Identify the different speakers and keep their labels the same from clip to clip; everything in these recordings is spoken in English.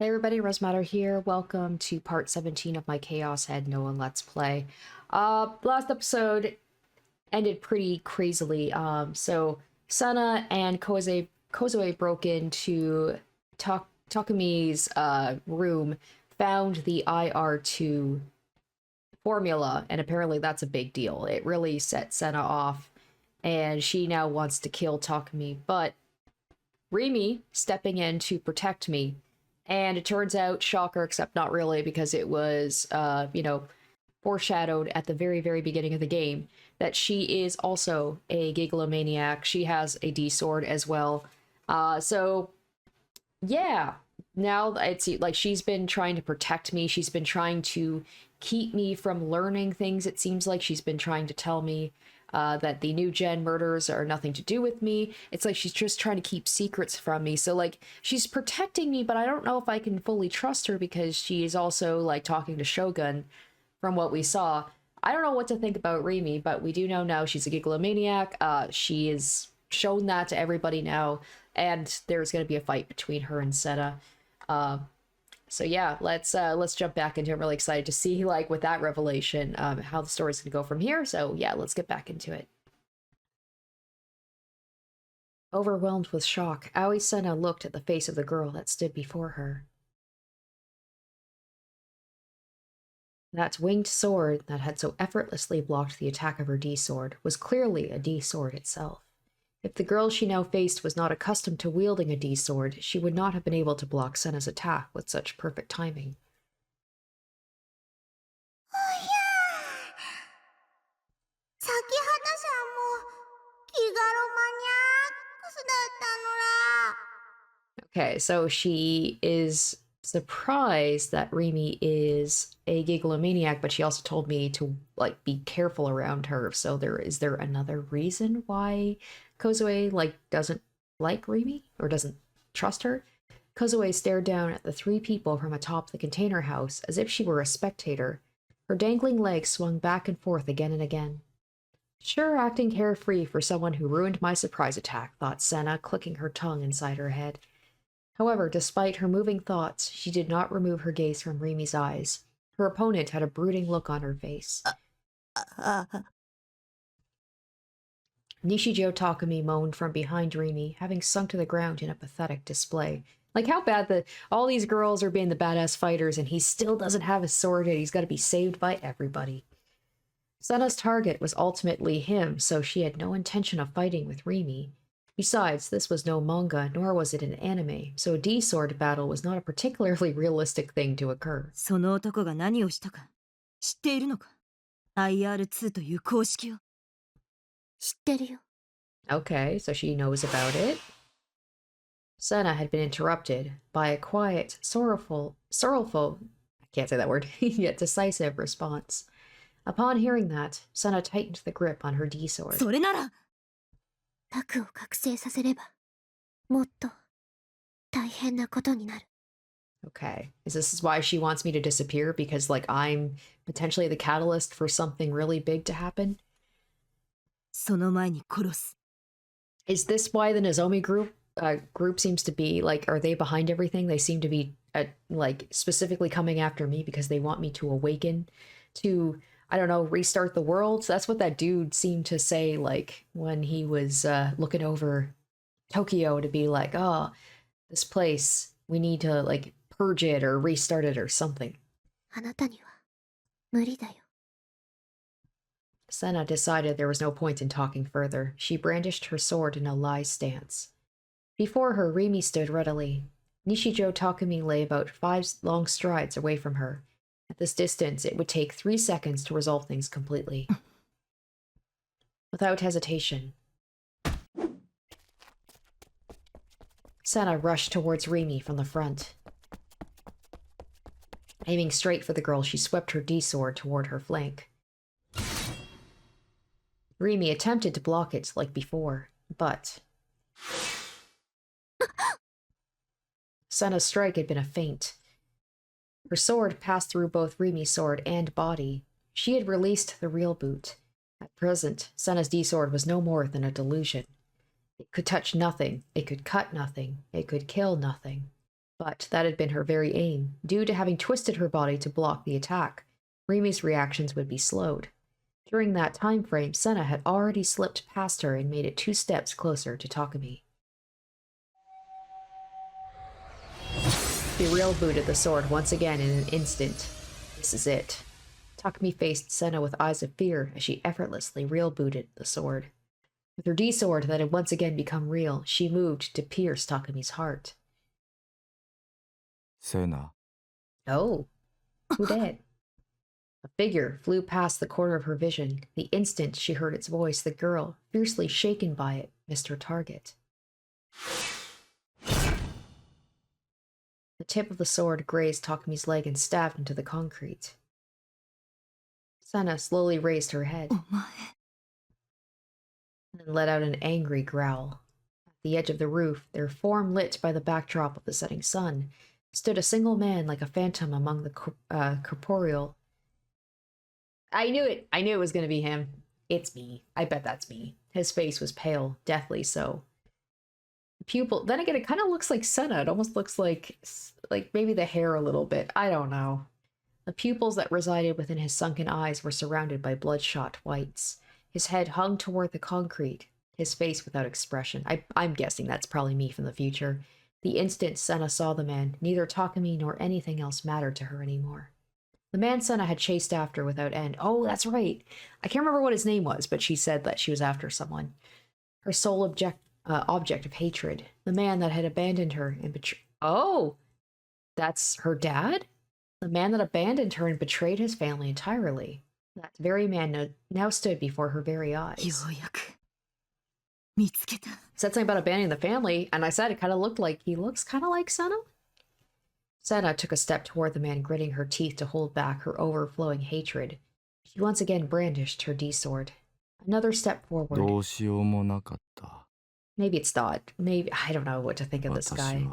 Speaker 1: Hey everybody, Rosmatter here. Welcome to part 17 of my Chaos Head Noah Let's Play. Last episode ended pretty crazily. So Sena and Kozue broke into Takumi's room, found the IR2 formula, and apparently that's a big deal. It really set Sena off, and she now wants to kill Takumi, but Rimi stepping in to protect me. And it turns out, shocker, except not really, because it was, foreshadowed at the very, very beginning of the game, that she is also a gigalomaniac. She has a D-sword as well. So, yeah. Now it's like she's been trying to protect me. She's been trying to keep me from learning things. It seems like she's been trying to tell me that the NewGen murders are nothing to do with me. It's like she's just trying to keep secrets from me. So, like, she's protecting me, but I don't know if I can fully trust her because she is also, like, talking to Shogun from what we saw. I don't know what to think about Rimi, but we do know now she's a gigalomaniac. She is shown that to everybody now, and there's going to be a fight between her and Sena. So yeah, let's jump back into it. I'm really excited to see, like, with that revelation, how the story's gonna go from here. So yeah, let's get back into it. Overwhelmed with shock, Aoi Sena looked at the face of the girl that stood before her. That winged sword that had so effortlessly blocked the attack of her D-sword was clearly a D-sword itself. If the girl she now faced was not accustomed to wielding a D-sword, she would not have been able to block Sena's attack with such perfect timing. Okay, so she is surprised that Rimi is a gigalomaniac, but she also told me to, like, be careful around her. So is there another reason why Kozue, like, doesn't like Rimi or doesn't trust her? Kozue stared down at the three people from atop the container house as if she were a spectator. Her dangling legs swung back and forth again and again. Sure, acting carefree for someone who ruined my surprise attack, thought Sena, clicking her tongue inside her head. However, despite her moving thoughts, she did not remove her gaze from Rimi's eyes. Her opponent had a brooding look on her face. Nishijo Takumi moaned from behind Rimi, having sunk to the ground in a pathetic display. Like, how bad that all these girls are being the badass fighters and he still doesn't have a sword and he's got to be saved by everybody. Sena's target was ultimately him, so she had no intention of fighting with Rimi. Besides, this was no manga, nor was it an anime, so a D-sword battle was not a particularly realistic thing to occur.
Speaker 2: その男が何をしたか知っているのか ?IR2 という公式を。知ってるよ。
Speaker 1: Okay, so she knows about it. Sena had been interrupted by a quiet, sorrowful, I can't say that word, yet decisive response. Upon hearing that, Sena tightened the grip on her D-sword.
Speaker 2: それならタクを覚醒させればもっと大変なことになる。
Speaker 1: Okay, is this why she wants me to disappear? Because, like, I'm potentially the catalyst for something really big to happen?
Speaker 2: その前に殺す。
Speaker 1: Is this why the Nozomi group seems to be, like, are they behind everything? They seem to be, like, specifically coming after me because they want me to awaken to, I don't know, restart the world. So that's what that dude seemed to say, like, when he was looking over Tokyo, to be like, oh, this place, we need to, like, purge it or restart it or something.
Speaker 2: あなたには無理だよ。
Speaker 1: Sena decided there was no point in talking further. She brandished her sword in a lie stance. Before her, Rimi stood readily. Nishijo Takumi lay about 5 long strides away from her. At this distance, it would take 3 seconds to resolve things completely. Without hesitation, Sena rushed towards Rimi from the front. Aiming straight for the girl, she swept her D-sword toward her flank. Rimi attempted to block it like before, but Sena's strike had been a feint. Her sword passed through both Rimi's sword and body. She had released the real boot. At present, Sena's D-sword was no more than a delusion. It could touch nothing, it could cut nothing, it could kill nothing. But that had been her very aim. Due to having twisted her body to block the attack, Rimi's reactions would be slowed. During that time frame, Sena had already slipped past her and made it 2 steps closer to Takumi. He real booted the sword once again in an instant. This is it. Takumi faced Sena with eyes of fear as she effortlessly real booted the sword. With her D-sword that had once again become real, she moved to pierce Takumi's heart.
Speaker 3: Sena.
Speaker 1: Oh, who did? A figure flew past the corner of her vision. The instant she heard its voice, the girl, fiercely shaken by it, missed her target. The tip of the sword grazed Takumi's leg and stabbed into the concrete. Sena slowly raised her head and then let out an angry growl. At the edge of the roof, their form lit by the backdrop of the setting sun, stood a single man like a phantom among the corporeal. I knew it! I knew it was going to be him. It's me. I bet that's me. His face was pale, deathly so. The pupil... Then again, it kind of looks like Sena. It almost looks like maybe the hair a little bit. I don't know. The pupils that resided within his sunken eyes were surrounded by bloodshot whites. His head hung toward the concrete, his face without expression. I'm guessing that's probably me from the future. The instant Sena saw the man, neither Takumi nor anything else mattered to her anymore. The man Sena had chased after without end. Oh, that's right. I can't remember what his name was, but she said that she was after someone. Her sole object of hatred. The man that had abandoned her and betrayed... Oh! That's her dad? The man that abandoned her and betrayed his family entirely. That very man now stood before her very eyes. Said something about abandoning the family, and I said it kind of looked like he looks kind of like Sena. Sena took a step toward the man, gritting her teeth to hold back her overflowing hatred. She once again brandished her D-sword. Another step forward. Maybe it's thought. Maybe I don't know what to think of this guy.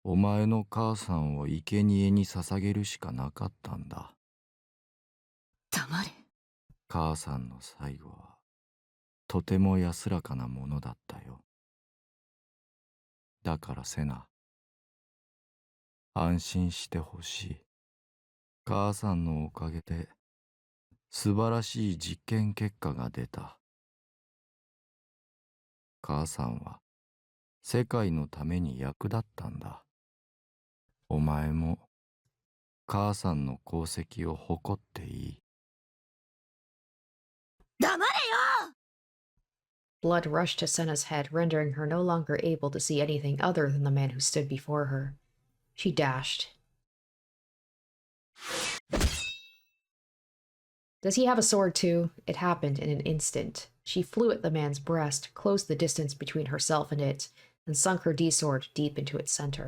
Speaker 3: お前の母さんを生贄に捧げるしかなかったんだ。
Speaker 2: 黙れ。
Speaker 3: 母さんの最後はとても安らかなものだったよ。だからセナ、安心してほしい。母さんのおかげで素晴らしい実験結果が出た。母さんは世界のために役立ったんだ。お前も母さんの功績を誇っていい。
Speaker 2: 黙れよ!
Speaker 1: Blood rushed to Sena's head, rendering her no longer able to see anything other than the man who stood before her. She dashed. Does he have a sword too? It happened in an instant. She flew at the man's breast, closed the distance between herself and it, and sunk her D-sword deep into its center.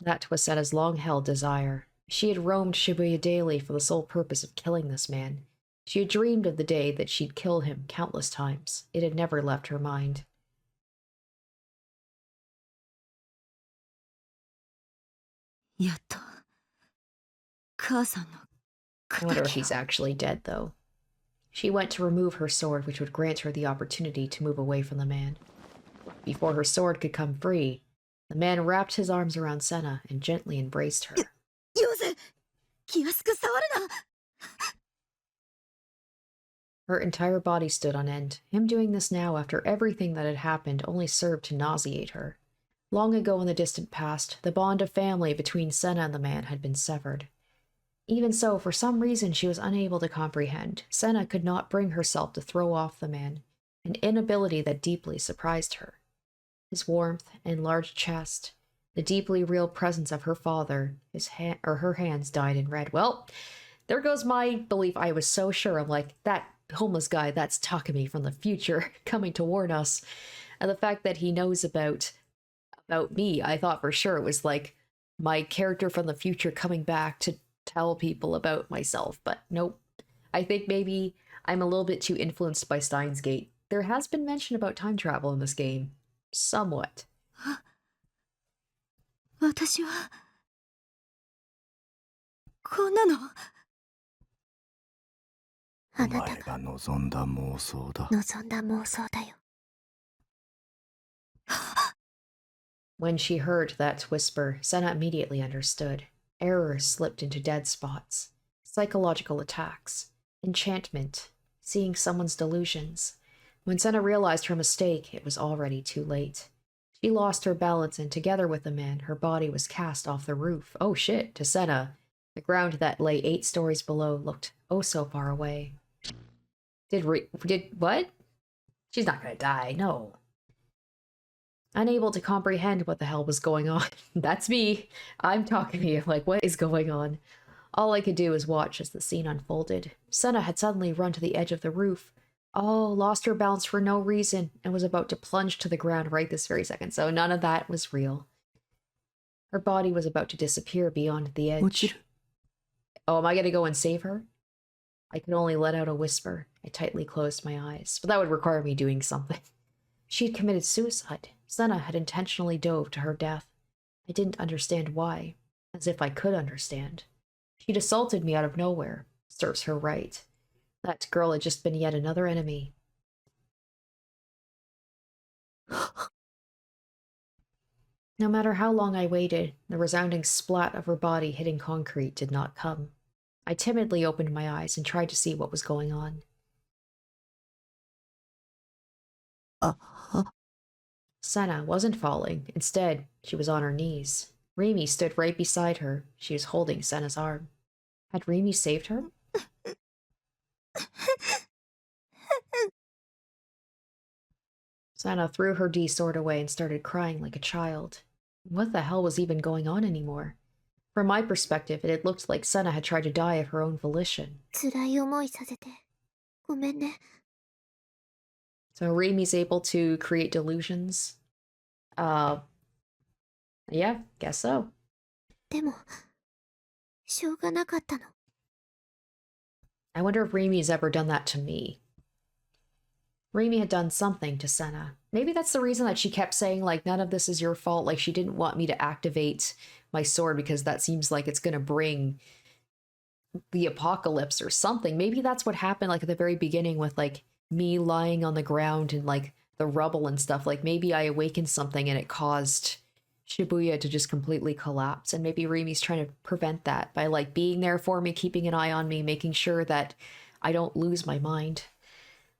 Speaker 1: That was Sena's long-held desire. She had roamed Shibuya daily for the sole purpose of killing this man. She had dreamed of the day that she'd kill him countless times. It had never left her mind. I wonder if he's actually dead, though. She went to remove her sword, which would grant her the opportunity to move away from the man. Before her sword could come free, the man wrapped his arms around Sena and gently embraced her. Her entire body stood on end. Him doing this now after everything that had happened only served to nauseate her. Long ago in the distant past, the bond of family between Sena and the man had been severed. Even so, for some reason she was unable to comprehend. Sena could not bring herself to throw off the man, an inability that deeply surprised her. His warmth and large chest, the deeply real presence of her father, her hands dyed in red. Well, there goes my belief. I was so sure. I'm like, that homeless guy, that's Takumi from the future coming to warn us. And the fact that he knows about me, I thought for sure it was like my character from the future coming back to tell people about myself. But nope. I think maybe I'm a little bit too influenced by Steins Gate. There has been mention about time travel in this game. Somewhat.
Speaker 2: 私はこんなの
Speaker 3: お前が望んだ妄想だ。
Speaker 2: 望んだ妄想だよ。
Speaker 1: When she heard that whisper, Sena immediately understood. Error slipped into dead spots. Psychological attacks. Enchantment. Seeing someone's delusions. When Sena realized her mistake, it was already too late. She lost her balance, and together with the man, her body was cast off the roof. Oh shit, to Sena. The ground that lay 8 stories below looked oh so far away. Did what? She's not gonna die, no. Unable to comprehend what the hell was going on. That's me. I'm talking to you, like, what is going on? All I could do was watch as the scene unfolded. Sena had suddenly run to the edge of the roof. Oh, lost her balance for no reason and was about to plunge to the ground right this very second. So none of that was real. Her body was about to disappear beyond the edge. Oh, am I going to go and save her? I could only let out a whisper. I tightly closed my eyes, but that would require me doing something. She had committed suicide. Sena had intentionally dove to her death. I didn't understand why, as if I could understand. She'd assaulted me out of nowhere. Serves her right. That girl had just been yet another enemy. No matter how long I waited, the resounding splat of her body hitting concrete did not come. I timidly opened my eyes and tried to see what was going on. Sena wasn't falling. Instead, she was on her knees. Rimi stood right beside her. She was holding Sena's arm. Had Rimi saved her? Sena threw her D-sword away and started crying like a child. What the hell was even going on anymore? From my perspective, it had looked like Sena had tried to die of her own volition. So Rimi's able to create delusions? Yeah, guess so. I wonder if Rimi's ever done that to me. Rimi had done something to Sena. Maybe that's the reason that she kept saying, like, none of this is your fault. Like, she didn't want me to activate my sword because that seems like it's going to bring the apocalypse or something. Maybe that's what happened, like, at the very beginning with, like, me lying on the ground and, like, the rubble and stuff. Like, maybe I awakened something and it caused Shibuya to just completely collapse. And maybe Rimi's trying to prevent that by, like, being there for me, keeping an eye on me, making sure that I don't lose my mind.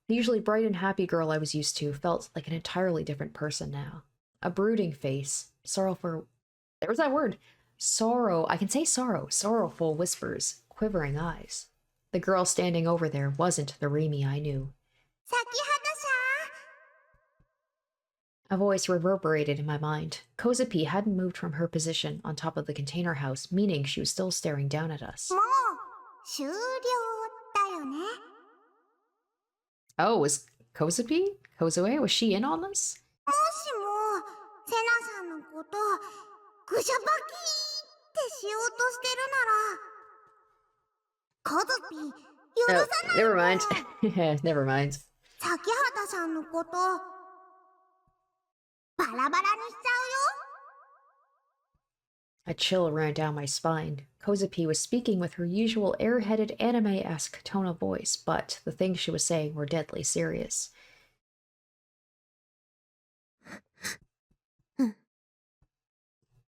Speaker 1: The usually bright and happy girl I was used to felt like an entirely different person now. A brooding face, sorrowful... There's that word. Sorrow. I can say sorrow. Sorrowful whispers, quivering eyes. The girl standing over there wasn't the Rimi I knew. A voice reverberated in my mind. Kozapi hadn't moved from her position on top of the container house, meaning she was still staring down at us. Oh, was Kozapi? Kozue? Was she in on this? Oh, never mind. Never mind. A chill ran down my spine. Kozapi was speaking with her usual airheaded anime-esque tone of voice, but the things she was saying were deadly serious.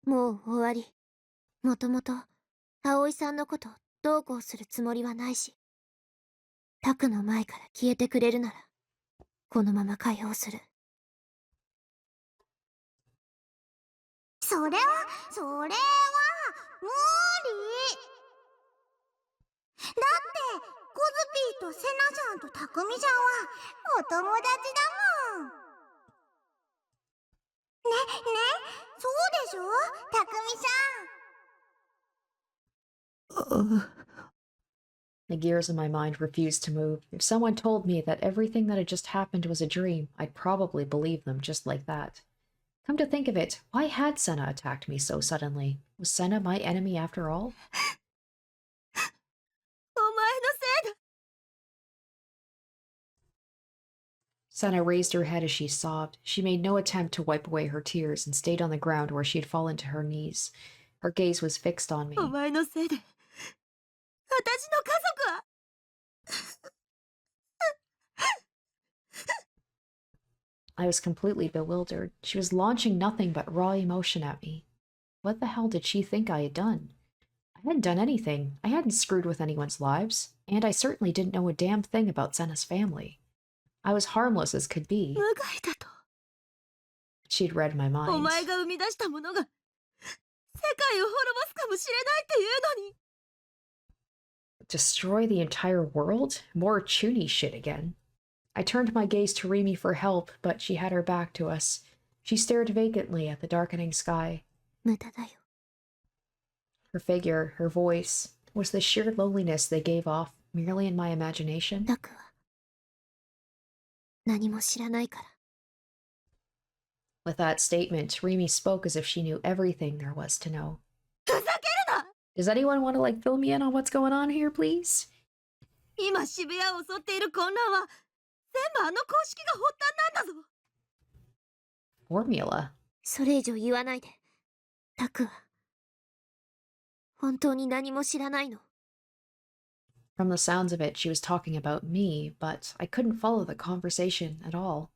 Speaker 4: もう終わり。もともと、葵さんのことどうこうするつもりはないし、タクの前から消えてくれるなら、このまま解放する。それは、無理。だって、コズピーとセナちゃんとタクミちゃんはお友達だもん。ね、そうでしょ、タクミさん。
Speaker 1: The gears in my mind refused to move. If someone told me that everything that had just happened was a dream, I'd probably believe them just like that. Come to think of it, why had Sena attacked me so suddenly? Was Sena my enemy after all? Sena raised her head as she sobbed. She made no attempt to wipe away her tears and stayed on the ground where she had fallen to her knees. Her gaze was fixed on me. I was completely bewildered. She was launching nothing but raw emotion at me. What the hell did she think I had done? I hadn't done anything. I hadn't screwed with anyone's lives, and I certainly didn't know a damn thing about Sena's family. I was harmless as could be.
Speaker 2: 無害だと。
Speaker 1: She'd read my
Speaker 2: お
Speaker 1: mind.
Speaker 2: 前が生み出したものが世界を滅ぼすかもしれないっていうのに。
Speaker 1: Destroy the entire world? More Chuny shit again. I turned my gaze to Rimi for help, but she had her back to us. She stared vacantly at the darkening sky.
Speaker 4: 無駄だよ。
Speaker 1: Her figure, her voice, was the sheer loneliness they gave off merely in my imagination?
Speaker 4: タクは何も知らないから。
Speaker 1: With that statement, Rimi spoke as if she knew everything there was to know.
Speaker 2: ふざけるな。
Speaker 1: Does anyone want to, fill me in on what's going on here, please?
Speaker 2: 今渋谷を襲っている混乱は全部あの公式が発端なんだぞ。
Speaker 1: Formula.
Speaker 4: それ以上言わないで。タクは本当に何も知らないの。
Speaker 1: From the sounds of it, she was talking about me, but I couldn't follow the conversation at all.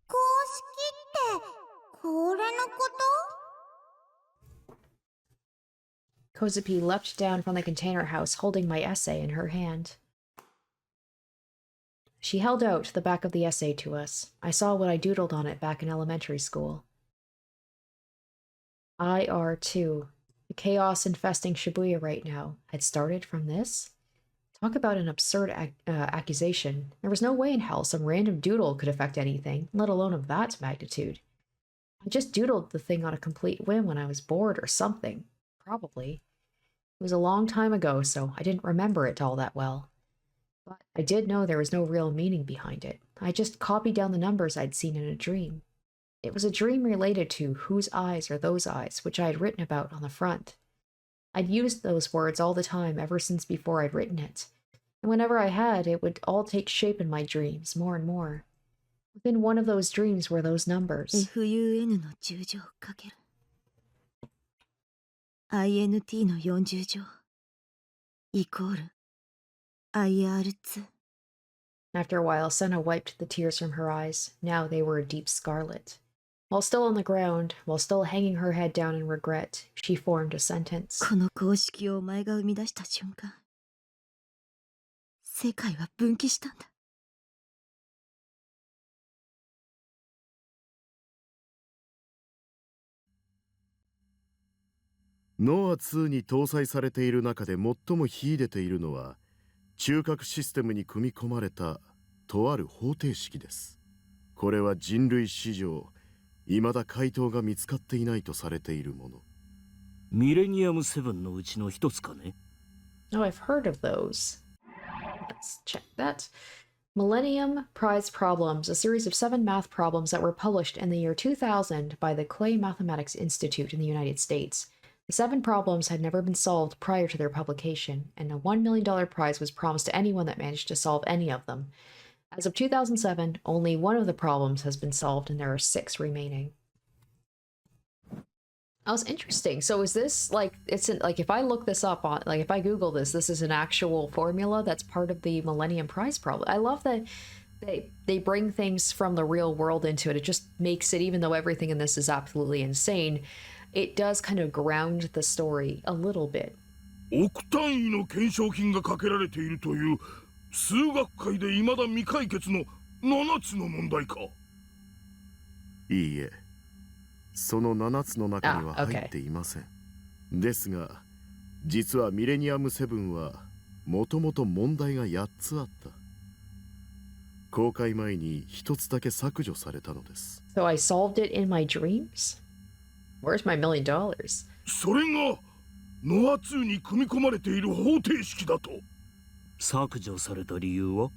Speaker 4: 公式ってこれのこと？
Speaker 1: Kozupi leapt down from the container house, holding my essay in her hand. She held out the back of the essay to us. I saw what I doodled on it back in elementary school. IR2. The chaos infesting Shibuya right now had started from this? Talk about an absurd accusation. There was no way in hell some random doodle could affect anything, let alone of that magnitude. I just doodled the thing on a complete whim when I was bored or something. Probably. It was a long time ago, so I didn't remember it all that well. But I did know there was no real meaning behind it. I just copied down the numbers I'd seen in a dream. It was a dream related to whose eyes are those eyes, which I had written about on the front. I'd used those words all the time ever since before I'd written it. And whenever I had, it would all take shape in my dreams, more and more. Within one of those dreams were those numbers.
Speaker 2: FUN の10乗かける INT の40乗イコール IR2。
Speaker 1: After a while, Sena wiped the tears from her eyes. Now they were a deep scarlet. While still on the ground, while still hanging her head down in regret, she formed a sentence.
Speaker 2: この公式をお前が生み出した瞬間世界は分岐したんだ。
Speaker 5: ノア2に搭載されている中で最も秀でているのは中核システムに組み込まれたとある方程式です。これは人類史上未だ回答が見つかっていないとされているもの。
Speaker 6: ミレニアム7のうちの一つかね。
Speaker 1: Oh, I've heard of those. Let's check that. Millennium Prize Problems, a series of 7 math problems that were published in the year 2000 by the Clay Mathematics Institute in the United States. The 7 problems had never been solved prior to their publication, and a $1 million prize was promised to anyone that managed to solve any of them. As of 2007, only one of the problems has been solved, and there are 6 remaining. That was interesting. So is this if I look this up on, if I Google this, this is an actual formula that's part of the Millennium Prize problem. I love that they bring things from the real world into it. It just makes it, even though everything in this is absolutely insane, it does kind of ground the story a little bit.
Speaker 7: 億単位の懸賞金がかけられているという数学界で未だ未解決の7つの問題か。
Speaker 5: いいえ、その7つの中には入っていません。ですが、実はミレニアム7はもともと問題が8つあった。公開前に1つだけ削除されたのです。
Speaker 1: So I solved it in my dreams? Where's my $1 million?
Speaker 7: それがノア2に組み込まれている方程式だと。
Speaker 6: 削除された理由は？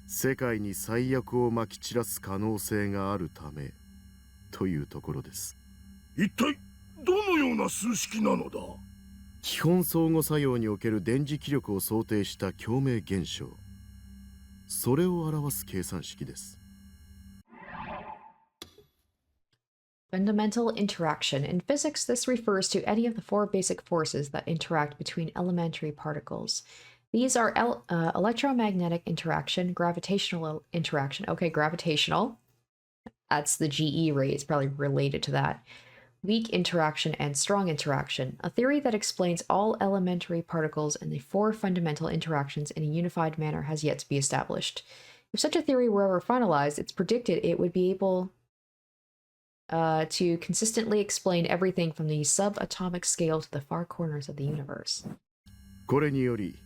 Speaker 5: 世界に最悪をまき散らす可能性があるためというところです。
Speaker 7: 一体どのような数式なのだ？
Speaker 5: 基本相互作用における電磁気力を想定した共鳴現象、それを表す計算式です。
Speaker 1: Fundamental interaction. In physics, this refers to any of the 4 basic forces that interact between elementary particles. These are electromagnetic interaction, gravitational interaction. Okay, gravitational. That's the GE rate. It's probably related to that. Weak interaction and strong interaction, a theory that explains all elementary particles and the 4 fundamental interactions in a unified manner has yet to be established. If such a theory were ever finalized, it's predicted it would be able to consistently explain everything from the subatomic scale to the far corners of the universe.
Speaker 5: これにより、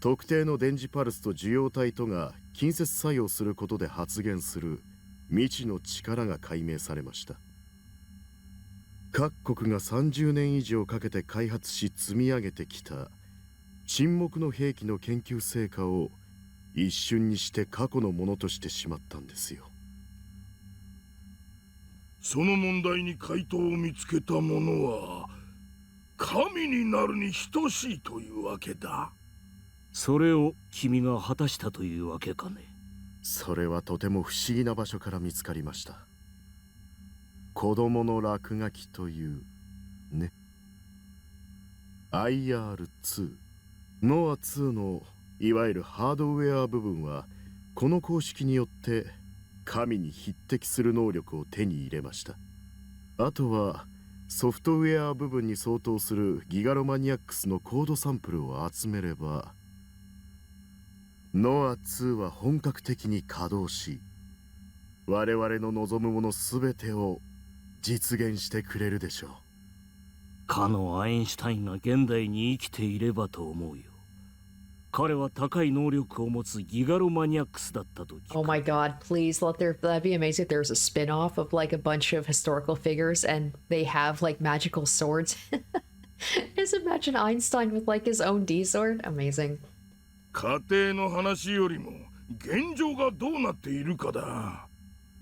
Speaker 5: 特定の電磁パルスと受容体とが近接作用することで発現する未知の力が解明されました。各国が30年以上かけて開発し積み上げてきた沈黙の兵器の研究成果を一瞬にして過去のものとしてしまったんですよ。
Speaker 7: その問題に回答を見つけた者は神になるに等しいというわけだ。
Speaker 6: それを君が果たしたというわけかね。
Speaker 5: それはとても不思議な場所から見つかりました。子供の落書きというね。IR2 ノア2のいわゆるハードウェア部分はこの公式によって神に匹敵する能力を手に入れました。あとはソフトウェア部分に相当するギガロマニアックスのコードサンプルを集めればノア2は本格的に稼働し我々の望むもの全てを実現してくれるでしょう。
Speaker 6: かのアインシュタインが現代に生きていればと思うよ。彼は高い能力を持つギガロマニアックスだったと聞く。
Speaker 1: Oh my god, please that'd be amazing if there was a spin-off of like a bunch of historical figures and they have like magical swords. Just imagine Einstein with like his own D sword. Amazing.
Speaker 7: 家庭の話よりも現状がどうなっているかだ。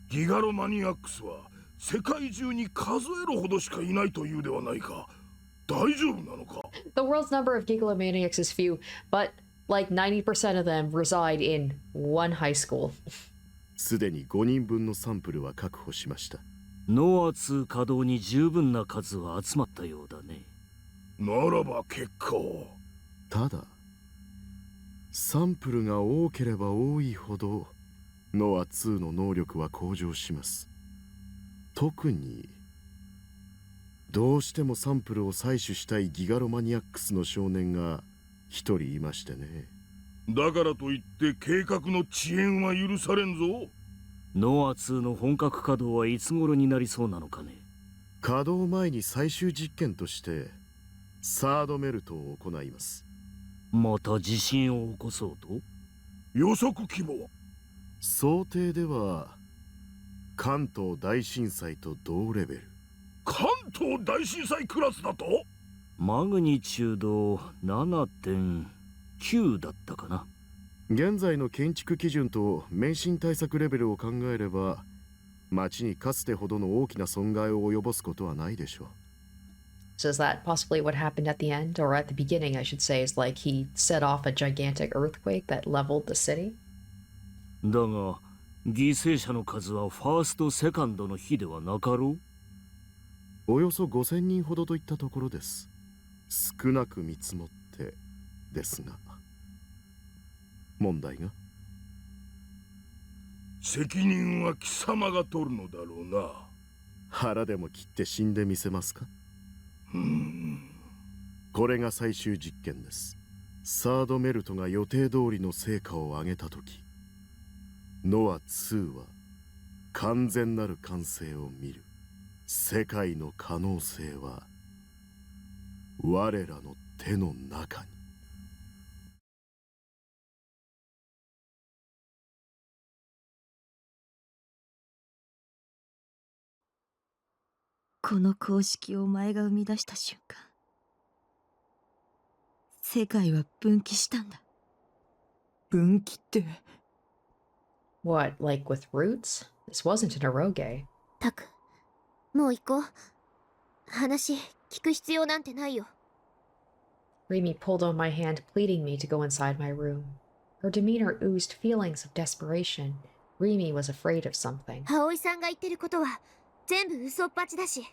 Speaker 7: ギガロマニアックスは世界中に数えるほどしかいないというではないか。大丈夫なのか？
Speaker 1: The world's number of gigalomaniacs is few, but like 90% of them reside in one high school.
Speaker 5: すでに5人分のサンプルは確保しました。
Speaker 6: ノア2稼働に十分な数は集まったようだね。
Speaker 7: ならば結構。
Speaker 5: ただサンプルが多ければ多いほどノア2の能力は向上します。特にどうしてもサンプルを採取したいギガロマニアックスの少年が一人いましてね。
Speaker 7: だからといって計画の遅延は許されんぞ。
Speaker 6: ノア2の本格稼働はいつ頃になりそうなのかね。
Speaker 5: 稼働前に最終実験としてサードメルトを行います。
Speaker 6: また地震を起こそうと？
Speaker 7: 予測規模は？
Speaker 5: 想定では関東大震災と同レベル。
Speaker 7: 関東大震災クラスだと？
Speaker 6: マグニチュード 7.9 だったかな。
Speaker 5: 現在の建築基準と免震対策レベルを考えれば町にかつてほどの大きな損害を及ぼすことはないでしょう。
Speaker 1: So is that possibly what happened at the end, or at the beginning, I should say, is like he set off a gigantic earthquake that leveled the city?
Speaker 6: だが犠牲者の数はファーストセカンドの日ではなかろ
Speaker 5: う。およそ5000人ほどといったところです。少なく見積もってですが。問題が？
Speaker 7: 責任は貴様が取るのだろうな。
Speaker 5: 腹でも切って死んでみせますか？これが最終実験です。サードメルトが予定通りの成果を上げたとき、ノア2は完全なる完成を見る。世界の可能性は我らの手の中に。
Speaker 2: この公式をお前が生み出した瞬間、世界は分岐したんだ。分岐って。
Speaker 1: What, like with roots? This wasn't an eroge.
Speaker 4: タク、もう行こう。話聞く必要なんてないよ。
Speaker 1: Rimi pulled on my hand, pleading me to go inside my room. Her demeanor oozed feelings of desperation. Rimi was afraid of something.
Speaker 4: 葵さんが言ってることは全部嘘っぱちだし。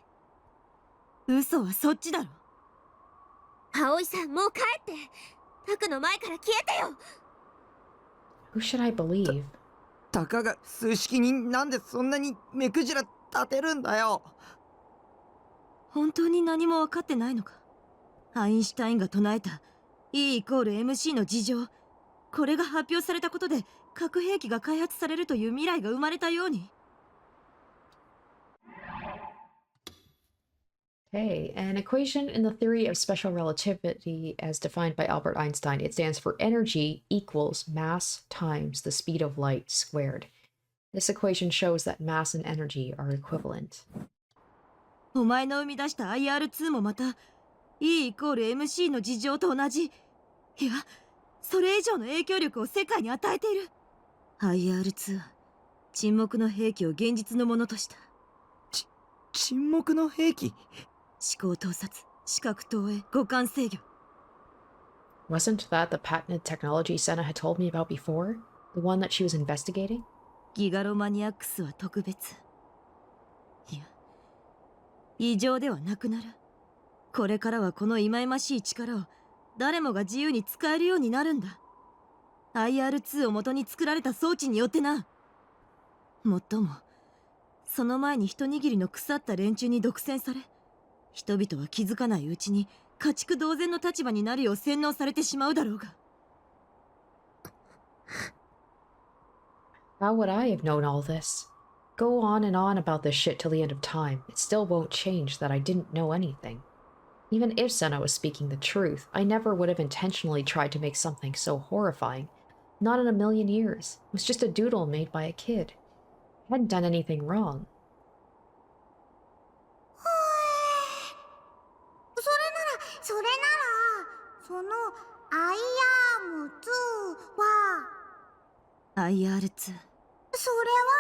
Speaker 2: 嘘はそっちだろ。
Speaker 4: 葵さん、もう帰って。タクの前から消えてよ。
Speaker 1: Who should I believe?
Speaker 8: たかが数式になんでそんなに目くじら立てるんだよ。
Speaker 2: 本当に何も分かってないのか。アインシュタインが唱えた E イコール MC の事情、これが発表されたことで核兵器が開発されるという未来が生まれたように。
Speaker 1: Okay, an equation in the theory of special relativity as defined by Albert Einstein. It stands for energy equals mass times the speed of light squared. This equation shows that mass and energy are equivalent.
Speaker 2: お前の生み出した IR2 もまた E イコール MC の事情と同じ、いや、それ以上の影響力を世界に与えている。 IR2 は沈黙の兵器を現実のものとした。
Speaker 8: 沈黙の兵器。
Speaker 2: 思考盗撮、視覚投影、五感制御。
Speaker 1: Wasn't that the patented technology Sena had told me about before? The one that she was investigating?
Speaker 2: ギガロマニアックスは特別。いや、異常ではなくなる。これからはこの忌々しい力を誰もが自由に使えるようになるんだ。 IR2 を元に作られた装置によってな。もっともその前に一握りの腐った連中に独占され、人々は気づかないうちに家畜同然の立場になるよう洗脳されてしまうだろうが。
Speaker 1: How would I have known all this? Go on and on about this shit till the end of time. It still won't change that I didn't know anything. Even if Sena was speaking the truth, I never would have intentionally tried to make something so horrifying. Not in a million years. It was just a doodle made by a kid. I hadn't done anything wrong.
Speaker 4: それならそのアイアーム2は
Speaker 2: IR2、
Speaker 4: それは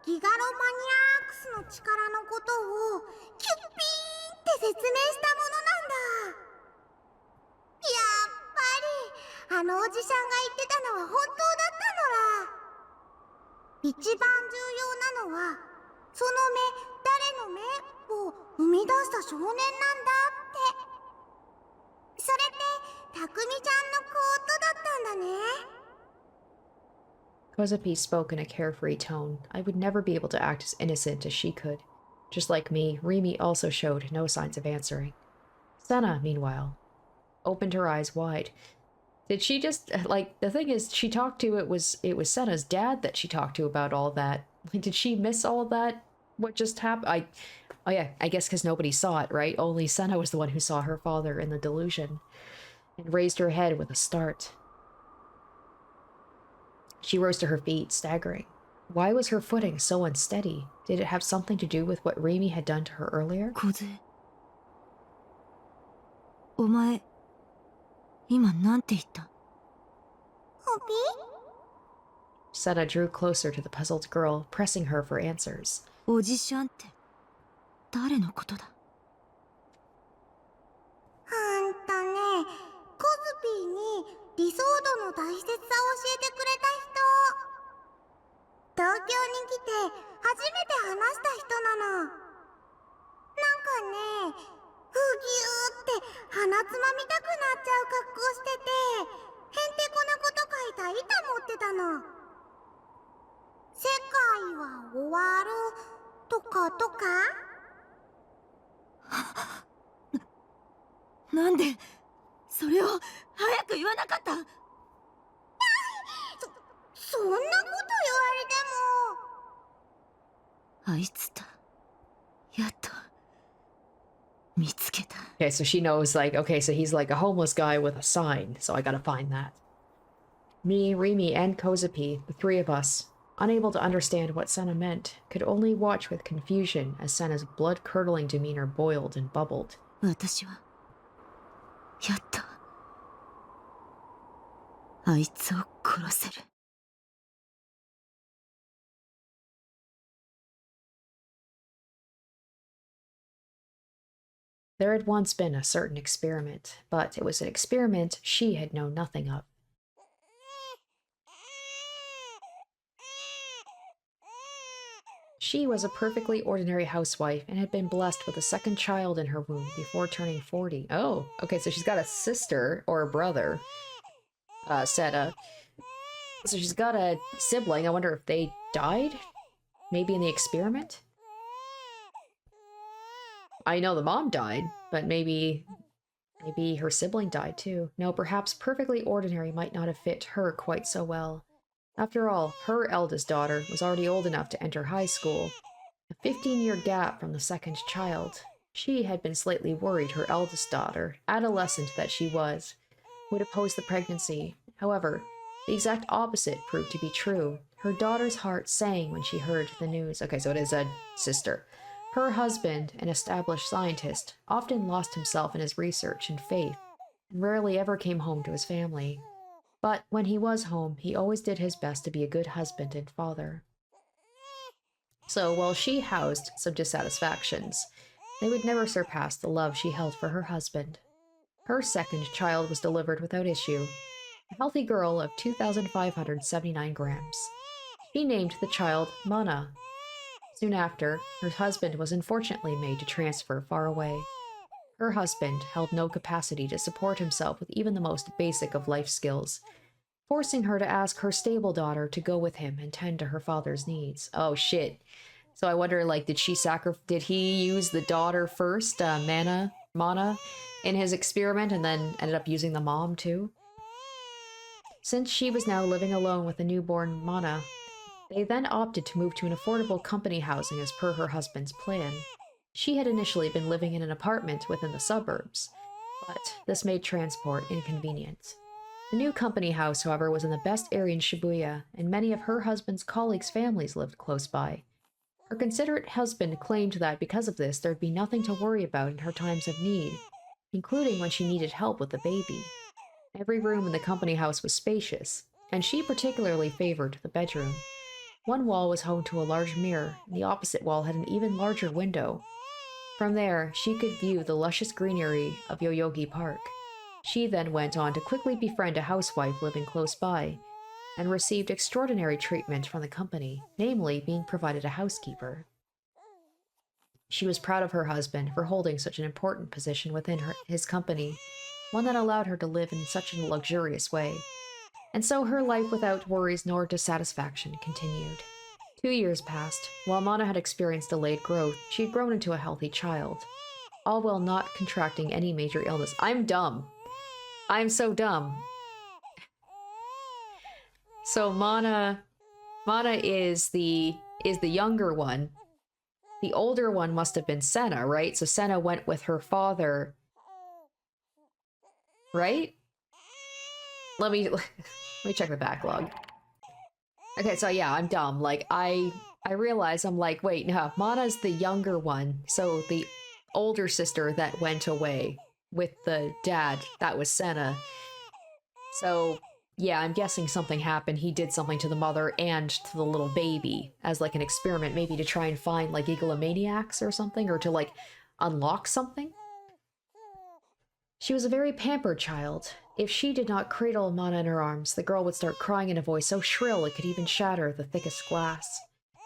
Speaker 4: ギガロマニアークスの力のことをキュッピーンって説明したものなんだ。やっぱりあのおじさんが言ってたのは本当だったのら。一番重要なのはその目、誰の目を生み出した少年なんだって。それってタクミちゃんのコートだったんだね。
Speaker 1: Kozapi spoke in a carefree tone. I would never be able to act as innocent as she could. Just like me, Rimi also showed no signs of answering. Sena, meanwhile, opened her eyes wide. Did she just, like, the thing is, she talked to, it was Sena's dad that she talked to about all that. Did she miss all that? What just happened? Oh yeah, I guess because nobody saw it, right? Only Sena was the one who saw her father in the delusion, and raised her head with a start. She rose to her feet, staggering. Why was her footing so unsteady? Did it have something to do with what Rimi had done to her earlier?
Speaker 2: 小杖、お前今なんて言った？
Speaker 4: ホビ？
Speaker 1: Sena drew closer to the puzzled girl, pressing her for answers.
Speaker 2: おじしゃんって誰のことだ？
Speaker 4: コズピーに理想度の大切さを教えてくれた人。東京に来て初めて話した人なの。なんかね、ふぎゅーって鼻つまみたくなっちゃう格好してて、へんてこなこと書いた板持ってたの。世界は終わるとかとか。
Speaker 2: なんでそれを早く言わなかった？
Speaker 4: そんなこと言われても。
Speaker 2: あいつだ。やっと見つけた。
Speaker 1: Okay, so she knows, like, okay, so he's like a homeless guy with a sign, so I gotta find that. Me, Rimi, and Kozapi, the three of us, unable to understand what Sena meant, could only watch with confusion as Sena's blood-curdling demeanor boiled and bubbled.
Speaker 2: 私はやっとあいつを殺せる。
Speaker 1: There had once been a certain experiment, but it was an experiment she had known nothing of. She was a perfectly ordinary housewife and had been blessed with a second child in her womb before turning 40. Oh, okay, so she's got a sister or a brother Sena. So she's got a sibling. I wonder if they died? Maybe in the experiment? I know the mom died, but maybe her sibling died too. No, perhaps perfectly ordinary might not have fit her quite so well. After all, her eldest daughter was already old enough to enter high school, a 15-year gap from the second child. She had been slightly worried her eldest daughter, adolescent that she was, would oppose the pregnancy. However, the exact opposite proved to be true. Her daughter's heart sang when she heard the news. Okay, so it is a sister. Her husband, an established scientist, often lost himself in his research and faith, and rarely ever came home to his family. But when he was home, he always did his best to be a good husband and father. So while she housed some dissatisfactions, they would never surpass the love she held for her husband. Her second child was delivered without issue, a healthy girl of 2,579 grams. She named the child Mana. Soon after, her husband was unfortunately made to transfer far away. Her husband held no capacity to support himself with even the most basic of life skills, forcing her to ask her stable daughter to go with him and tend to her father's needs. Oh shit. So I wonder, like, did he use the daughter first, Mana, in his experiment and then ended up using the mom too? Since she was now living alone with a newborn Mana, they then opted to move to an affordable company housing as per her husband's plan. She had initially been living in an apartment within the suburbs, but this made transport inconvenient. The new company house, however, was in the best area in Shibuya, and many of her husband's colleagues' families lived close by. Her considerate husband claimed that because of this, there'd be nothing to worry about in her times of need, including when she needed help with the baby. Every room in the company house was spacious, and she particularly favored the bedroom. One wall was home to a large mirror, and the opposite wall had an even larger window. From there, she could view the luscious greenery of Yoyogi Park. She then went on to quickly befriend a housewife living close by, and received extraordinary treatment from the company, namely being provided a housekeeper. She was proud of her husband for holding such an important position within his company, one that allowed her to live in such a luxurious way. And so her life without worries nor dissatisfaction continued. 2 years passed. While Mana had experienced delayed growth, she had grown into a healthy child, all while not contracting any major illness. I'm dumb. I'm so dumb. So Mana is the younger one. The older one must have been Sena, right? So Sena went with her father, right? Let me check the backlog. Okay, so yeah, I'm dumb. Like, I realize I'm like, wait, no, Mana's the younger one. So the older sister that went away with the dad, that was Sena. So yeah, I'm guessing something happened. He did something to the mother and to the little baby as like an experiment, maybe to try and find like egomaniacs or something, or to like unlock something. She was a very pampered child. If she did not cradle Mana in her arms, the girl would start crying in a voice so shrill it could even shatter the thickest glass.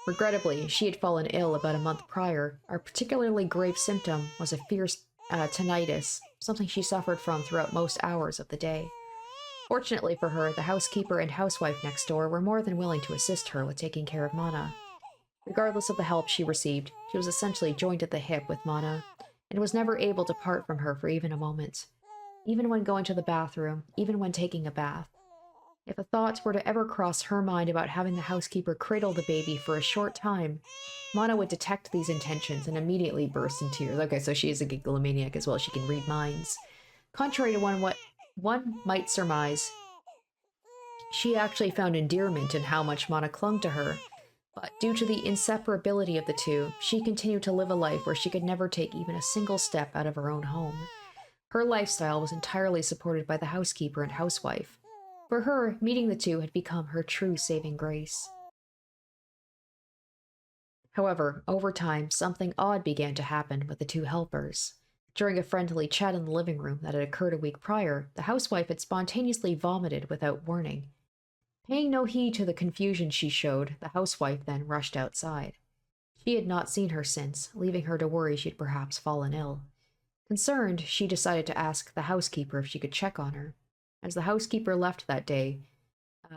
Speaker 1: Regrettably, she had fallen ill about a month prior. Our particularly grave symptom was a fierce tinnitus, something she suffered from throughout most hours of the day. Fortunately for her, the housekeeper and housewife next door were more than willing to assist her with taking care of Mana. Regardless of the help she received, she was essentially joined at the hip with Mana, and was never able to part from her for even a moment. Even when going to the bathroom, even when taking a bath. If a thought were to ever cross her mind about having the housekeeper cradle the baby for a short time, Mana would detect these intentions and immediately burst in tears. Okay, so she is a gigalomaniac as well. She can read minds. Contrary to what one might surmise, she actually found endearment in how much Mana clung to her, but due to the inseparability of the two, she continued to live a life where she could never take even a single step out of her own home. Her lifestyle was entirely supported by the housekeeper and housewife. For her, meeting the two had become her true saving grace. However, over time, something odd began to happen with the two helpers. During a friendly chat in the living room that had occurred a week prior, the housewife had spontaneously vomited without warning. Paying no heed to the confusion she showed, the housewife then rushed outside. She had not seen her since, leaving her to worry she'd perhaps fallen ill. Concerned, she decided to ask the housekeeper if she could check on her. As the housekeeper left that day,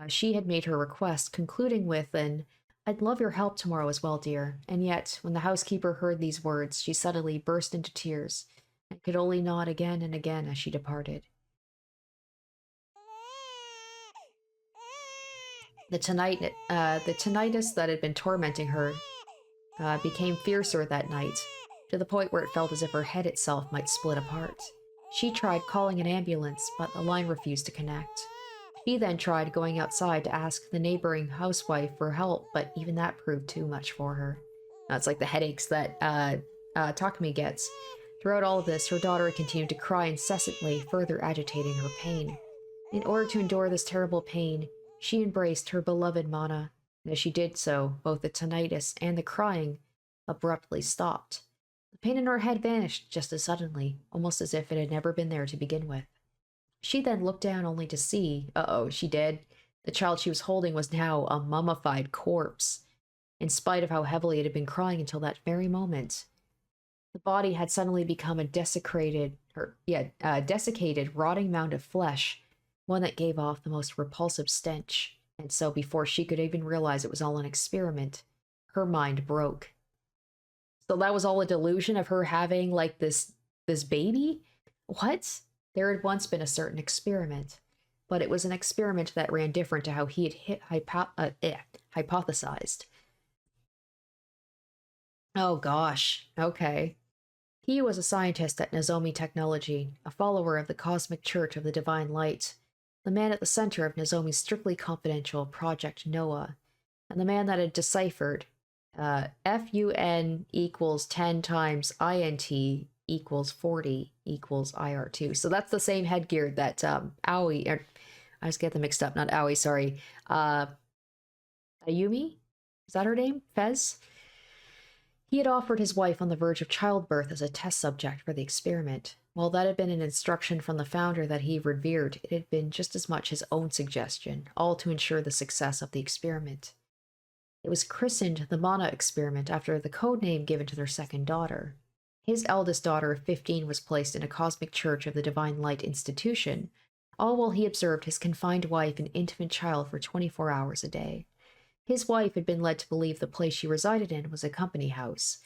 Speaker 1: she had made her request, concluding with an, "I'd love your help tomorrow as well, dear." And yet, when the housekeeper heard these words, she suddenly burst into tears and could only nod again and again as she departed. The tinnitus that had been tormenting her became fiercer that night, to the point where it felt as if her head itself might split apart. She tried calling an ambulance, but the line refused to connect. She then tried going outside to ask the neighboring housewife for help, but even that proved too much for her. That's like the headaches that Takumi gets. Throughout all of this, her daughter continued to cry incessantly, further agitating her pain. In order to endure this terrible pain, she embraced her beloved Mana, and as she did so, both the tinnitus and the crying abruptly stopped. The pain in her head vanished just as suddenly, almost as if it had never been there to begin with. She then looked down only to see, she did. The child she was holding was now a mummified corpse, in spite of how heavily it had been crying until that very moment. The body had suddenly become a desiccated, rotting mound of flesh, one that gave off the most repulsive stench. And so before she could even realize it was all an experiment, her mind broke. So that was all a delusion of her having, like, this baby? What? There had once been a certain experiment, but it was an experiment that ran different to how he had hypothesized. Oh gosh, okay. He was a scientist at Nozomi Technology, a follower of the Cosmic Church of the Divine Light, the man at the center of Nozomi's strictly confidential Project Noah, and the man that had deciphered FUN equals 10 times INT equals 40 equals IR2. So that's the same headgear that Aoi, I just get them mixed up, not Aoi, sorry. Ayumi? Is that her name? Fez? He had offered his wife on the verge of childbirth as a test subject for the experiment. While that had been an instruction from the founder that he revered, it had been just as much his own suggestion, all to ensure the success of the experiment. It was christened the Mana experiment after the code name given to their second daughter. His eldest daughter of 15 was placed in a Cosmic Church of the Divine Light institution, all while he observed his confined wife and infant child for 24 hours a day. His wife had been led to believe the place she resided in was a company house,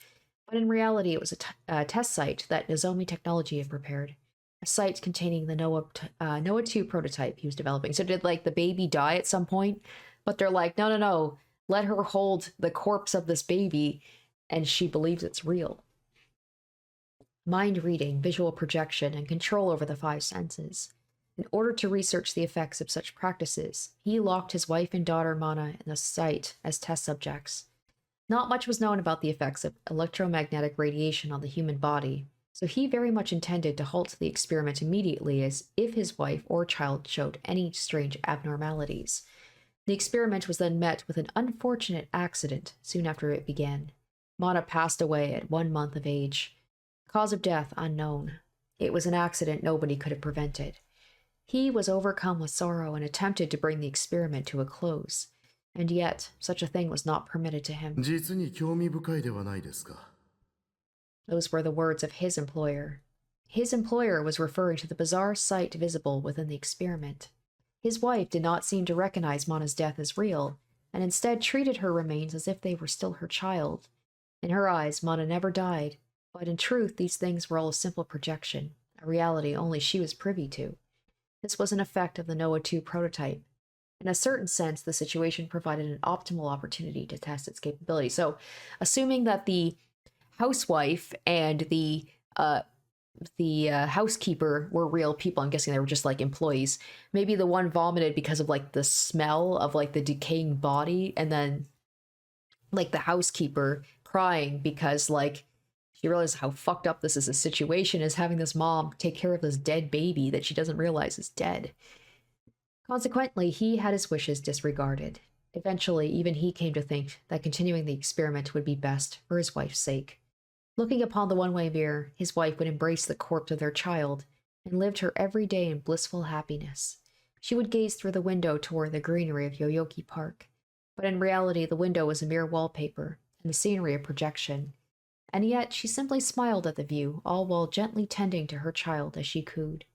Speaker 1: but in reality it was a test site that Nozomi Technology had prepared, a site containing the Noah 2 prototype he was developing. So did, like, the baby die at some point? But they're like, no, let her hold the corpse of this baby, and she believes it's real. Mind reading, visual projection, and control over the 5 senses. In order to research the effects of such practices, he locked his wife and daughter Mana in the site as test subjects. Not much was known about the effects of electromagnetic radiation on the human body, so he very much intended to halt the experiment immediately as if his wife or child showed any strange abnormalities. The experiment was then met with an unfortunate accident soon after it began. Mana passed away at 1 month of age. Cause of death unknown. It was an accident nobody could have prevented. He was overcome with sorrow and attempted to bring the experiment to a close. And yet, such a thing was not permitted to him. Those were the words of his employer. His employer was referring to the bizarre sight visible within the experiment. His wife did not seem to recognize Mana's death as real, and instead treated her remains as if they were still her child. In her eyes, Mana never died, but in truth these things were all a simple projection, a reality only she was privy to. This was an effect of the Noah 2 prototype. In a certain sense, the situation provided an optimal opportunity to test its capability. So, assuming that the housewife and the housekeeper were real people, I'm guessing they were just like employees. Maybe the one vomited because of like the smell of like the decaying body, and then like the housekeeper crying because like she realized how fucked up this is a situation, is having this mom take care of this dead baby that she doesn't realize is dead. Consequently, he had his wishes disregarded. Eventually, even he came to think that continuing the experiment would be best for his wife's sake. Looking upon the one-way mirror, his wife would embrace the corpse of their child and lived her every day in blissful happiness. She would gaze through the window toward the greenery of Yoyogi Park, but in reality the window was a mere wallpaper and the scenery a projection. And yet she simply smiled at the view, all while gently tending to her child as she cooed.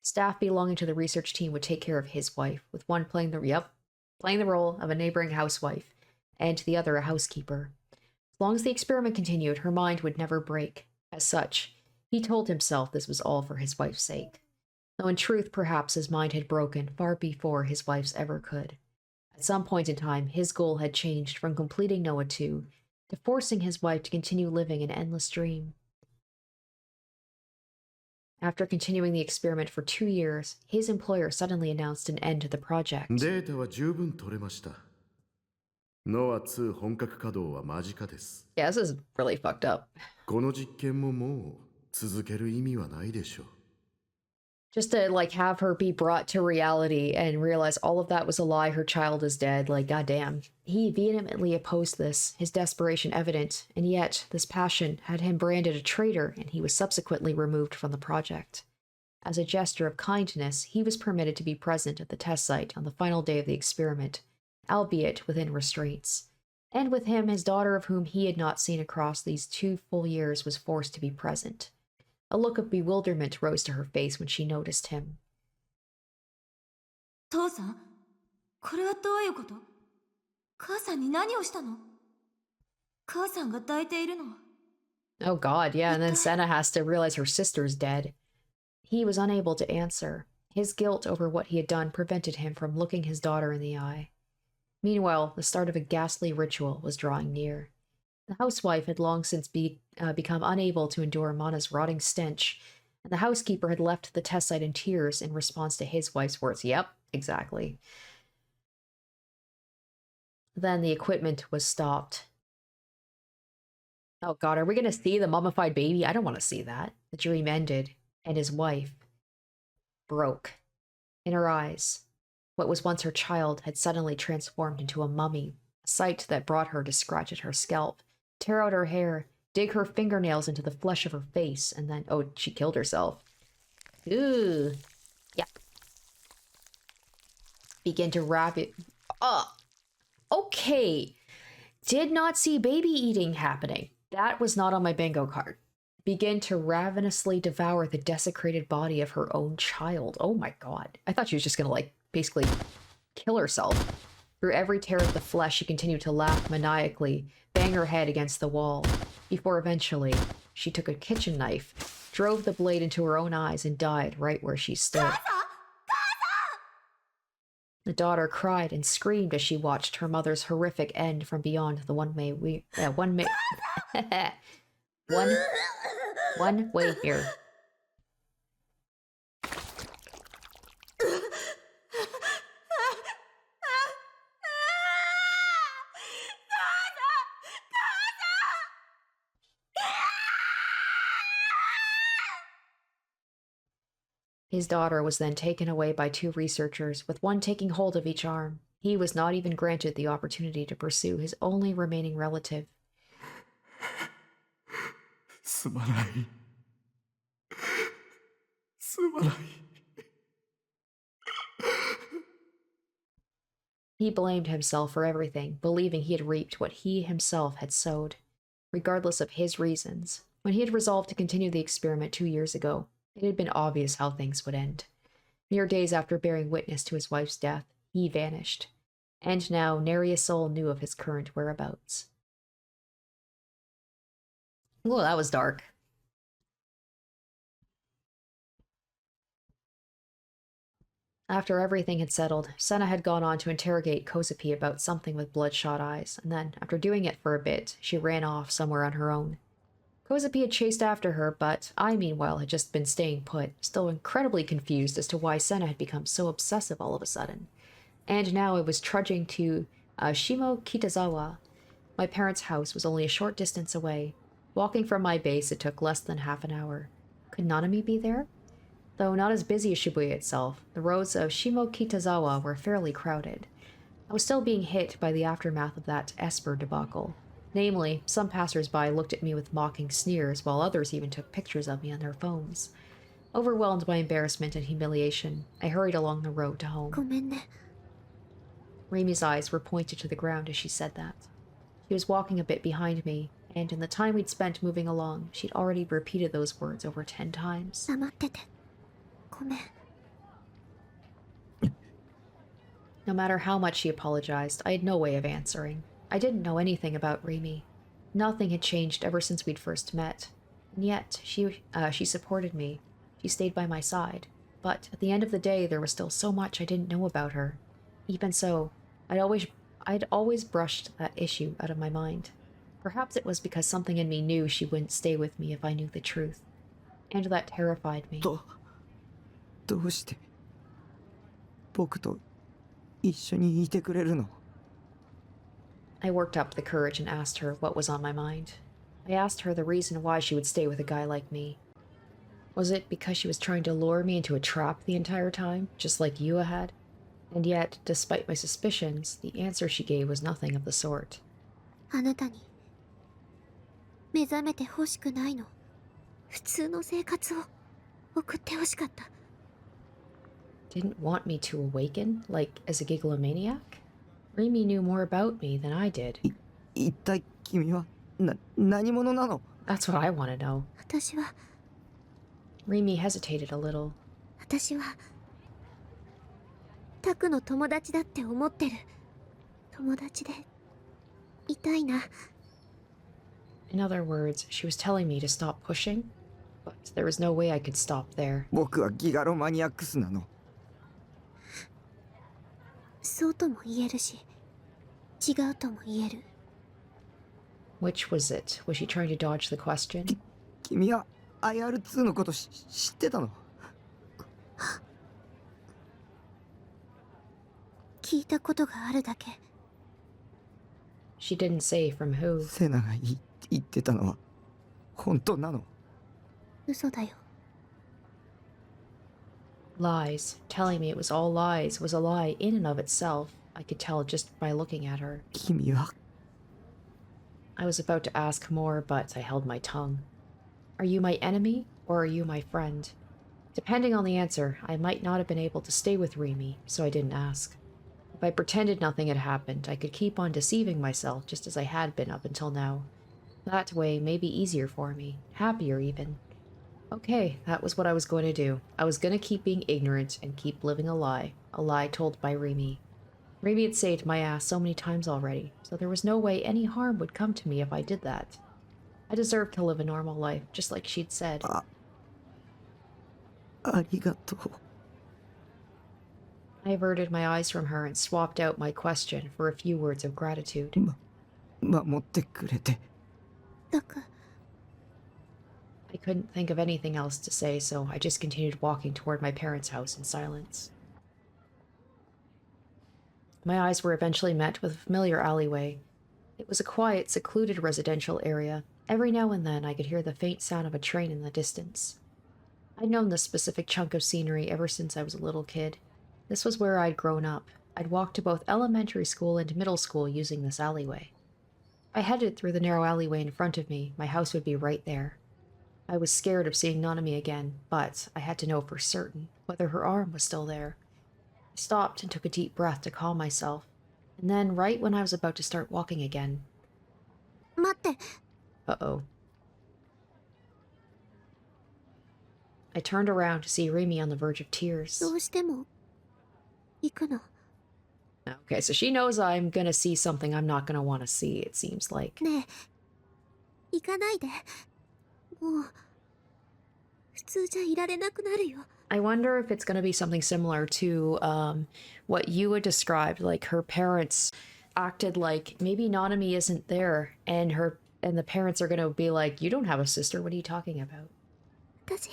Speaker 1: Staff belonging to the research team would take care of his wife, with one playing the role of a neighboring housewife, and the other a housekeeper. As long as the experiment continued, her mind would never break. As such, he told himself this was all for his wife's sake. Though in truth, perhaps his mind had broken far before his wife's ever could. At some point in time, his goal had changed from completing Noah 2 to forcing his wife to continue living an endless dream. After continuing the experiment for 2 years, his employer suddenly announced an end to the project.
Speaker 5: データは十分取れました。ノア2本格稼働は間近です。
Speaker 1: Yeah, this is really fucked up.
Speaker 5: この実験ももう続ける意味はないでしょう。
Speaker 1: Just to, like, have her be brought to reality and realize all of that was a lie, her child is dead, like, goddamn. He vehemently opposed this, his desperation evident, and yet this passion had him branded a traitor, and he was subsequently removed from the project. As a gesture of kindness, he was permitted to be present at the test site on the final day of the experiment, albeit within restraints. And with him, his daughter, of whom he had not seen across these 2 full years, was forced to be present. A look of bewilderment rose to her face when she noticed him.
Speaker 2: 父さん、これはどういうこと？母さんに何をしたの？母さんが抱いているの？
Speaker 1: Oh god, yeah, and then Sena has to realize her sister's dead. He was unable to answer. His guilt over what he had done prevented him from looking his daughter in the eye. Meanwhile, the start of a ghastly ritual was drawing near. The housewife had long since become unable to endure Mana's rotting stench, and the housekeeper had left the test site in tears in response to his wife's words. Yep, exactly. Then the equipment was stopped. Oh god, are we going to see the mummified baby? I don't want to see that. The dream ended, and his wife broke. In her eyes, what was once her child had suddenly transformed into a mummy, a sight that brought her to scratch at her scalp, tear out her hair, dig her fingernails into the flesh of her face, and then, oh, she killed herself. Ooh. Yeah. Begin to wrap it. Okay. Did not see baby eating happening. That was not on my bingo card. Begin to ravenously devour the desecrated body of her own child. Oh my god. I thought she was just gonna, like, basically kill herself. Through every tear of the flesh, she continued to laugh maniacally, bang her head against the wall, before eventually she took a kitchen knife, drove the blade into her own eyes, and died right where she stood. The daughter cried and screamed as she watched her mother's horrific end from beyond the one way here. His daughter was then taken away by 2 researchers, with one taking hold of each arm. He was not even granted the opportunity to pursue his only remaining relative.
Speaker 3: すまない。すまない。
Speaker 1: He blamed himself for everything, believing he had reaped what he himself had sowed. Regardless of his reasons, when he had resolved to continue the experiment 2 years ago, it had been obvious how things would end. Mere days after bearing witness to his wife's death, he vanished. And now nary a soul knew of his current whereabouts. Oh, that was dark. After everything had settled, Sena had gone on to interrogate Kozupi about something with bloodshot eyes, and then, after doing it for a bit, she ran off somewhere on her own. Kozupi had chased after her, but I, meanwhile, had just been staying put, still incredibly confused as to why Sena had become so obsessive all of a sudden. And now I was trudging to Shimo Kitazawa. My parents' house was only a short distance away. Walking from my base, it took less than half an hour. Could Nanami be there? Though not as busy as Shibuya itself, the roads of Shimo Kitazawa were fairly crowded. I was still being hit by the aftermath of that Esper debacle. Namely, some passers-by looked at me with mocking sneers, while others even took pictures of me on their phones. Overwhelmed by embarrassment and humiliation, I hurried along the road to home.
Speaker 4: ごめんね。
Speaker 1: Rimi's eyes were pointed to the ground as she said that. She was walking a bit behind me, and in the time we'd spent moving along, she'd already repeated those words over 10 times.
Speaker 4: 黙ってて。ごめん。
Speaker 1: No matter how much she apologized, I had no way of answering. I didn't know anything about Rimi. Nothing had changed ever since we'd first met. And yet, she supported me. She stayed by my side. But at the end of the day, there was still so much I didn't know about her. Even so, I'd always brushed that issue out of my mind. Perhaps it was because something in me knew she wouldn't stay with me if I knew the truth. And that terrified me.
Speaker 8: どうして僕と一緒にいてくれるの
Speaker 1: I worked up the courage and asked her what was on my mind. I asked her the reason why she would stay with a guy like me. Was it because she was trying to lure me into a trap the entire time, just like Yua had? And yet, despite my suspicions, the answer she gave was nothing of the sort.
Speaker 4: あなたに目覚めてほしくないの。普通の生活を送ってほしかった。
Speaker 1: Didn't want me to awaken, like as a gigalomaniac? Rimi knew more about me than I did.
Speaker 8: 一体君は何者なの
Speaker 1: That's what I want to know.
Speaker 4: 私は
Speaker 1: Rimi hesitated a little.
Speaker 4: 私はタクの友達だって思ってる。友達でいたいな。
Speaker 1: In other words, she was telling me to stop pushing, but there was no way I could stop there.
Speaker 8: 僕はギガロマニアックスなの。
Speaker 4: そうとも言えるし、違うとも言える。
Speaker 1: Which was it? Was she trying to dodge the question?
Speaker 8: 君は IR2 のこと知ってたの
Speaker 4: 聞いたことがあるだけ。
Speaker 1: She didn't say from who.
Speaker 8: セナが言ってたのは本当なの
Speaker 4: 嘘だよ。
Speaker 1: Lies. Telling me it was all lies was a lie in and of itself. I could tell just by looking at her.
Speaker 8: 君は
Speaker 1: I was about to ask more, but I held my tongue. Are you my enemy, or are you my friend? Depending on the answer, I might not have been able to stay with Rimi, so I didn't ask. If I pretended nothing had happened, I could keep on deceiving myself just as I had been up until now. That way may be easier for me, happier even. Okay, that was what I was going to do. I was going to keep being ignorant and keep living a lie told by Rimi. Rimi had saved my ass so many times already, so there was no way any harm would come to me if I did that. I deserved to live a normal life, just like she'd said.
Speaker 8: ありがとう
Speaker 1: I averted my eyes from her and swapped out my question for a few words of gratitude.
Speaker 8: 守ってくれて
Speaker 4: タク、
Speaker 1: I couldn't think of anything else to say, so I just continued walking toward my parents' house in silence. My eyes were eventually met with a familiar alleyway. It was a quiet, secluded residential area. Every now and then I could hear the faint sound of a train in the distance. I'd known this specific chunk of scenery ever since I was a little kid. This was where I'd grown up. I'd walked to both elementary school and middle school using this alleyway. If I headed through the narrow alleyway in front of me, my house would be right there. I was scared of seeing Nanami again, but I had to know for certain whether her arm was still there. I stopped and took a deep breath to calm myself, and then right when I was about to start walking again...
Speaker 4: 待って。
Speaker 1: Uh-oh. I turned around to see Rimi on the verge of tears.
Speaker 4: どうしても行くの。
Speaker 1: Okay, so she knows I'm gonna see something I'm not gonna want to see, it seems like.
Speaker 4: ねえ、行かないで。もう普通じゃいられなくなるよ。
Speaker 1: I wonder if it's gonna be something similar to what you had described, like her parents acted like maybe Nanami isn't there, and the parents are gonna be like, you don't have a sister, what are you talking about?
Speaker 4: 私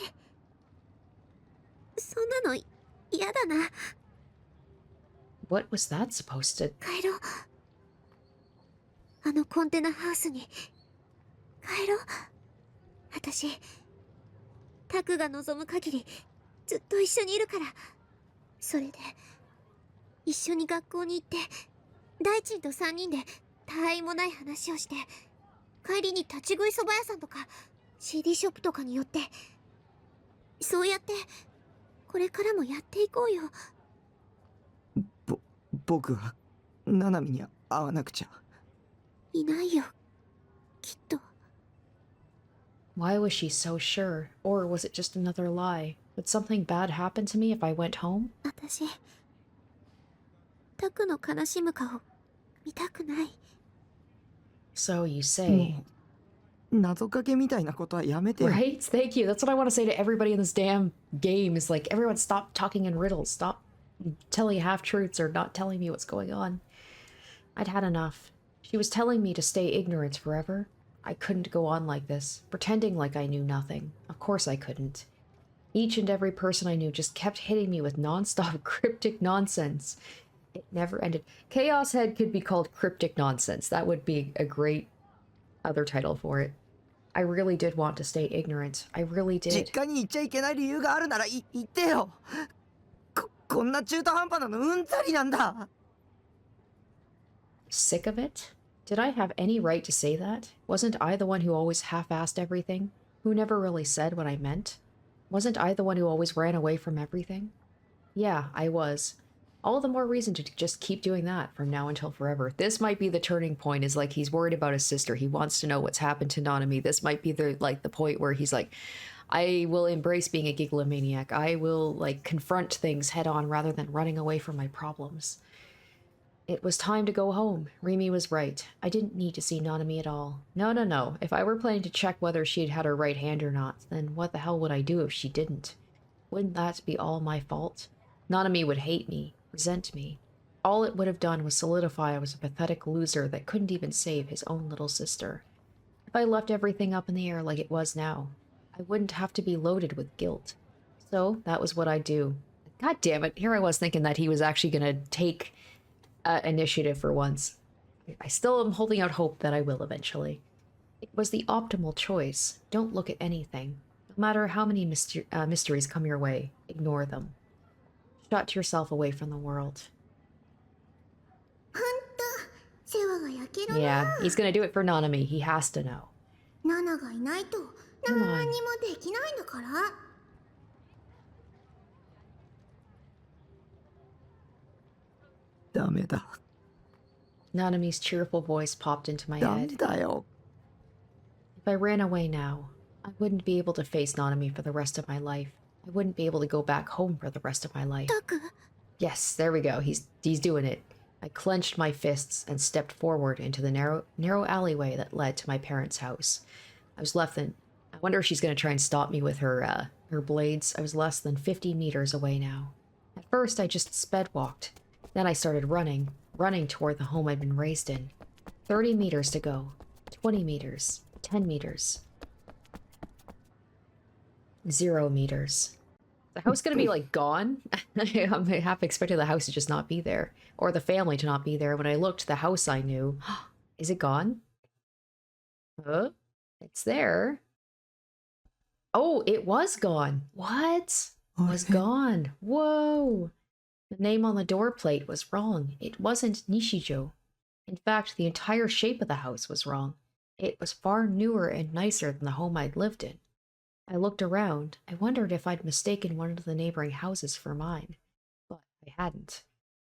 Speaker 4: そんなの嫌だな。
Speaker 1: What was that supposed to...
Speaker 4: 帰ろう。あのコンテナハウスに帰ろう。私タクが望む限りずっと一緒にいるから。それで一緒に学校に行って大臣と3人で他愛もない話をして、帰りに立ち食いそば屋さんとか CD ショップとかに寄って、そうやってこれからもやっていこうよ。
Speaker 8: 僕はナナミに会わなくちゃ。
Speaker 4: いないよ、きっと。
Speaker 1: Why was she so sure? Or was it just another lie? Would something bad happen to me if I went home?
Speaker 4: 私タクの悲しむ顔見たくない。
Speaker 1: So you say.
Speaker 8: 謎かけみたいなことはやめてよ。
Speaker 1: Right? Thank you. That's what I want to say to everybody in this damn game is like, everyone stop talking in riddles. Stop telling half-truths or not telling me what's going on. I'd had enough. She was telling me to stay ignorant forever. I couldn't go on like this, pretending like I knew nothing. Of course I couldn't. Each and every person I knew just kept hitting me with non-stop cryptic nonsense. It never ended. Chaos Head could be called Cryptic Nonsense. That would be a great other title for it. I really did want to stay ignorant. I really did.
Speaker 8: 実家に行っちゃいけない理由があるなら言ってよ。こんな中途半端なのうんざりなんだ。
Speaker 1: Sick of it? Did I have any right to say that? Wasn't I the one who always half-assed everything? Who never really said what I meant? Wasn't I the one who always ran away from everything? Yeah, I was. All the more reason to just keep doing that from now until forever. This might be the turning point, is like he's worried about his sister. He wants to know what's happened to Nanami. This might be the point where he's like, I will embrace being a gigalomaniac. I will confront things head on rather than running away from my problems. It was time to go home. Rimi was right. I didn't need to see Nanami at all. No. If I were planning to check whether she'd had her right hand or not, then what the hell would I do if she didn't? Wouldn't that be all my fault? Nanami would hate me, resent me. All it would have done was solidify I was a pathetic loser that couldn't even save his own little sister. If I left everything up in the air like it was now, I wouldn't have to be loaded with guilt. So that was what I'd do. God damn it, here I was thinking that he was actually gonna take initiative for once. I still am holding out hope that I will eventually. It was the optimal choice. Don't look at anything. No matter how many mysteries come your way, ignore them. Shut yourself away from the world. Yeah, he's gonna do it for Nanami. He has to know.
Speaker 4: ナナがいないと何にもできないんだから。
Speaker 8: ダメだ。
Speaker 1: Nanami's cheerful voice popped into my
Speaker 8: ダメ
Speaker 1: head.
Speaker 8: だよ。
Speaker 1: If I ran away now, I wouldn't be able to face Nanami for the rest of my life. I wouldn't be able to go back home for the rest of my life.
Speaker 4: タク。
Speaker 1: Yes, there we go. He's doing it. I clenched my fists and stepped forward into the narrow alleyway that led to my parents' house. I was left in... I wonder if she's going to try and stop me with her blades. I was less than 50 meters away now. At first, I just sped walked. Then I started running toward the home I'd been raised in. 30 meters to go. 20 meters. 10 meters. 0 meters. The house gonna be gone? I'm half expecting the house to just not be there. Or the family to not be there. When I looked, the house I knew. Is it gone? It's there. Oh, it was gone. What? Was gone. Whoa. The name on the door plate was wrong. It wasn't Nishijo. In fact, the entire shape of the house was wrong. It was far newer and nicer than the home I'd lived in. I looked around. I wondered if I'd mistaken one of the neighboring houses for mine. But I hadn't.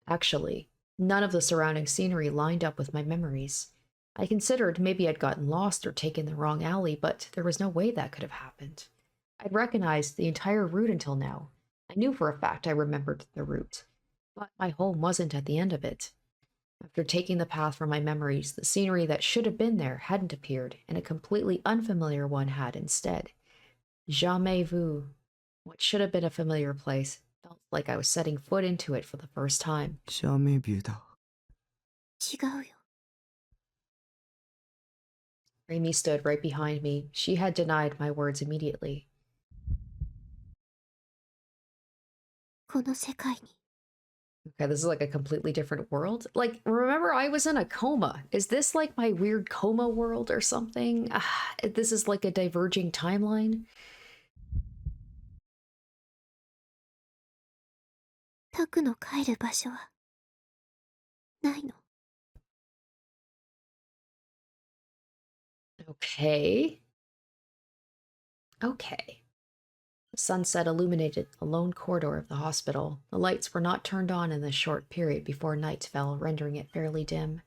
Speaker 1: Actually, none of the surrounding scenery lined up with my memories. I considered maybe I'd gotten lost or taken the wrong alley, but there was no way that could have happened. I'd recognized the entire route until now. I knew for a fact I remembered the route. But my home wasn't at the end of it. After taking the path from my memories, the scenery that should have been there hadn't appeared, and a completely unfamiliar one had instead. Jamais vu. What should have been a familiar place felt like I was setting foot into it for the first time.
Speaker 8: シャメビューだ。
Speaker 4: 違うよ。
Speaker 1: Rimi stood right behind me. She had denied my words immediately.
Speaker 4: この世界に。
Speaker 1: Okay, this is like a completely different world. Remember I was in a coma. Is this like my weird coma world or something? This is like a diverging timeline.
Speaker 4: タクの帰る場所はないの。
Speaker 1: Okay. Okay. The sunset illuminated a lone corridor of the hospital. The lights were not turned on in the short period before night fell, rendering it fairly dim.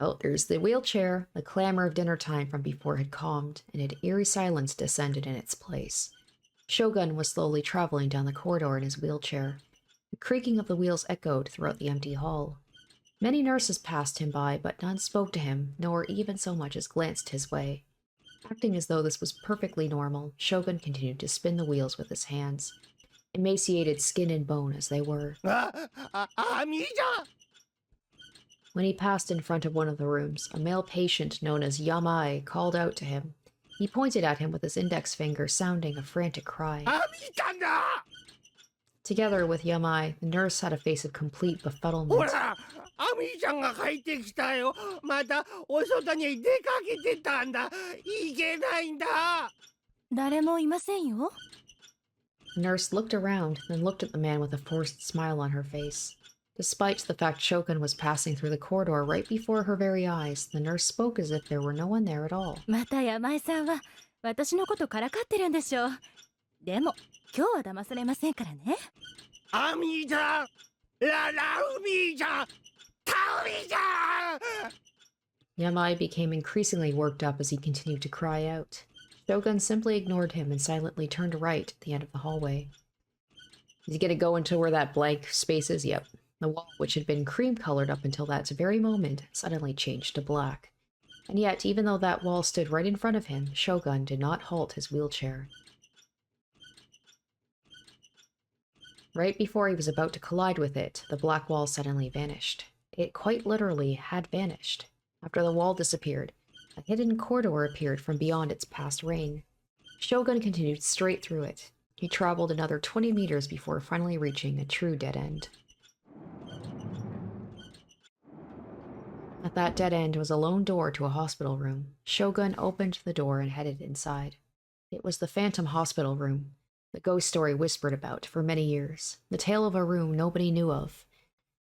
Speaker 1: Oh, there's the wheelchair. The clamor of dinner time from before had calmed, and an eerie silence descended in its place. Shogun was slowly traveling down the corridor in his wheelchair. The creaking of the wheels echoed throughout the empty hall. Many nurses passed him by, but none spoke to him, nor even so much as glanced his way. Acting as though this was perfectly normal, Shogun continued to spin the wheels with his hands, emaciated skin and bone as they were. When he passed in front of one of the rooms, a male patient known as Yamai called out to him. He pointed at him with his index finger, sounding a frantic cry. Together with Yamai, the nurse had a face of complete befuddlement.
Speaker 9: アミちゃんが帰ってきたよ。またお外に出かけてたんだ。いけないんだ。
Speaker 2: 誰もいませんよ。
Speaker 1: The nurse looked around, then looked at the man with a forced smile on her face. Despite the fact Shogun was passing through the corridor right before her very eyes, the nurse spoke as if there were no one there at all.
Speaker 2: また山井さんは私のことからかってるんでしょう。でも今日は騙されませんからね。
Speaker 9: アミちゃん、ラウミちゃん、タウミちゃん。
Speaker 1: Yamai became increasingly worked up as he continued to cry out. Shogun simply ignored him and silently turned right at the end of the hallway. Is he gonna go into where that blank space is? Yep. The wall, which had been cream-colored up until that very moment, suddenly changed to black. And yet, even though that wall stood right in front of him, Shogun did not halt his wheelchair. Right before he was about to collide with it, the black wall suddenly vanished. It quite literally had vanished. After the wall disappeared, a hidden corridor appeared from beyond its past ring. Shogun continued straight through it. He traveled another 20 meters before finally reaching a true dead end. At that dead end was a lone door to a hospital room. Shogun opened the door and headed inside. It was the phantom hospital room, the ghost story whispered about for many years, the tale of a room nobody knew of,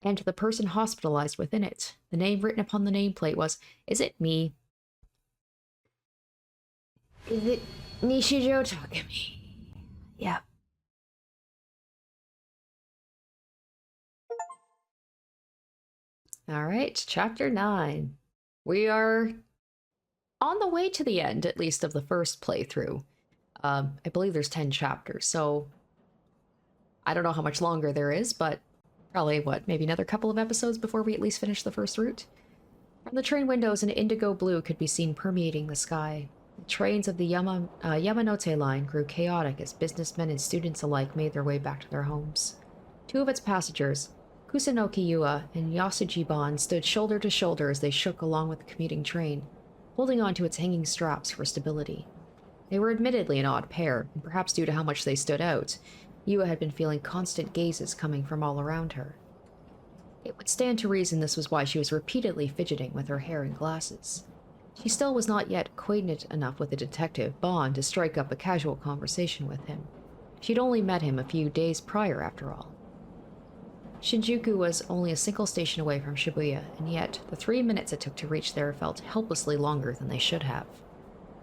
Speaker 1: and the person hospitalized within it. The name written upon the nameplate was, "Is it me? Is it Nishijo Takumi?" Yeah. Alright, chapter 9. We are on the way to the end, at least, of the first playthrough. I believe there's 10 chapters, so I don't know how much longer there is, but probably, maybe another couple of episodes before we at least finish the first route? From the train windows, an indigo blue could be seen permeating the sky. The trains of the Yamanote line grew chaotic as businessmen and students alike made their way back to their homes. Two of its passengers, Kusunoki Yua and Yasuji Ban, stood shoulder to shoulder as they shook along with the commuting train, holding on to its hanging straps for stability. They were admittedly an odd pair, and perhaps due to how much they stood out, Yua had been feeling constant gazes coming from all around her. It would stand to reason this was why she was repeatedly fidgeting with her hair and glasses. She still was not yet acquainted enough with the detective, Ban, to strike up a casual conversation with him. She'd only met him a few days prior, after all. Shinjuku was only a single station away from Shibuya, and yet the 3 minutes it took to reach there felt helplessly longer than they should have.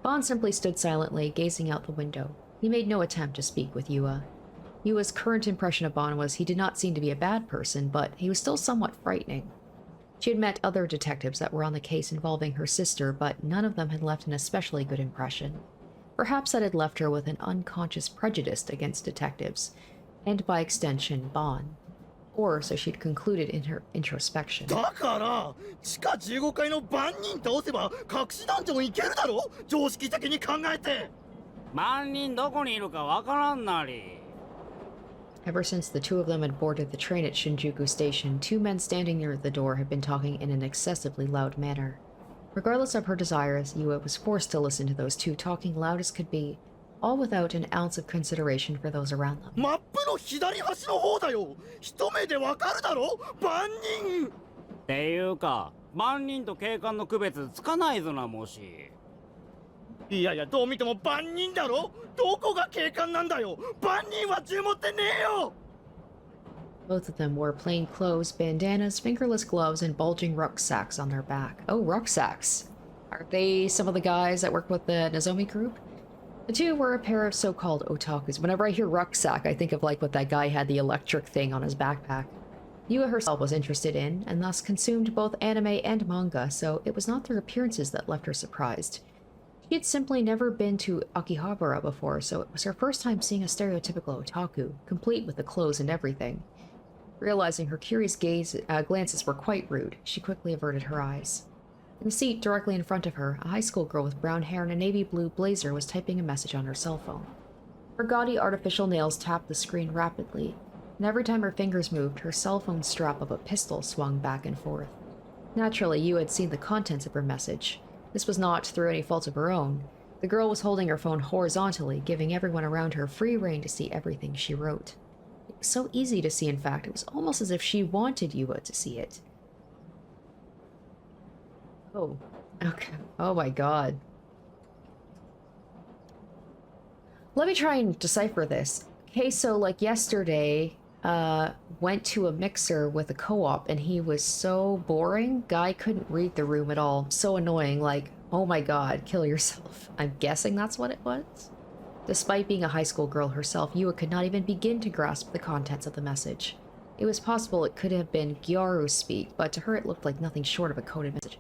Speaker 1: Ban simply stood silently, gazing out the window. He made no attempt to speak with Yua. Yua's current impression of Ban was he did not seem to be a bad person, but he was still somewhat frightening. She had met other detectives that were on the case involving her sister, but none of them had left an especially good impression. Perhaps that had left her with an unconscious prejudice against detectives, and by extension, Ban. Or so she'd concluded in her introspection.
Speaker 9: だから地下15階の番人倒せば隠しダンジョン行けるだろ。常識的に考えて。
Speaker 10: 番人どこにいるかわからんなり。
Speaker 1: Ever since the two of them had boarded the train at Shinjuku Station, two men standing near the door had been talking in an excessively loud manner. Regardless of her desires, Yua was forced to listen to those two talking loud as could be, all without an ounce of consideration for those around them.
Speaker 9: マップの左端の方だよ。一目でわかるだろ。番人。
Speaker 10: っていうか、番人と警官の区別つかないぞなもし。
Speaker 9: いやいや、どう見ても番人だろ。どこが警官なんだよ。番人は銃持ってねえよ。
Speaker 1: Both of them wore plain clothes, bandanas, fingerless gloves, and bulging rucksacks on their back. Oh, rucksacks. Aren't they some of the guys that work with the Nozomi group? The two were a pair of so-called otakus. Whenever I hear rucksack, I think of like what that guy had, the electric thing on his backpack. Yua herself was interested in, and thus consumed both anime and manga, so it was not their appearances that left her surprised. She had simply never been to Akihabara before, so it was her first time seeing a stereotypical otaku, complete with the clothes and everything. Realizing her curious glances were quite rude, she quickly averted her eyes. In the seat directly in front of her, a high school girl with brown hair and a navy blue blazer was typing a message on her cell phone. Her gaudy artificial nails tapped the screen rapidly, and every time her fingers moved, her cell phone strap of a pistol swung back and forth. Naturally, Yu had seen the contents of her message. This was not through any fault of her own. The girl was holding her phone horizontally, giving everyone around her free rein to see everything she wrote. It was so easy to see, in fact, it was almost as if she wanted Yua to see it. Oh, okay. Oh my god. Let me try and decipher this. Okay, so like yesterday, went to a mixer with a co-op and he was so boring. Guy couldn't read the room at all. So annoying, like, oh my god, kill yourself. I'm guessing that's what it was. Despite being a high school girl herself, Yua could not even begin to grasp the contents of the message. It was possible it could have been Gyaru speak, but to her it looked like nothing short of a coded message.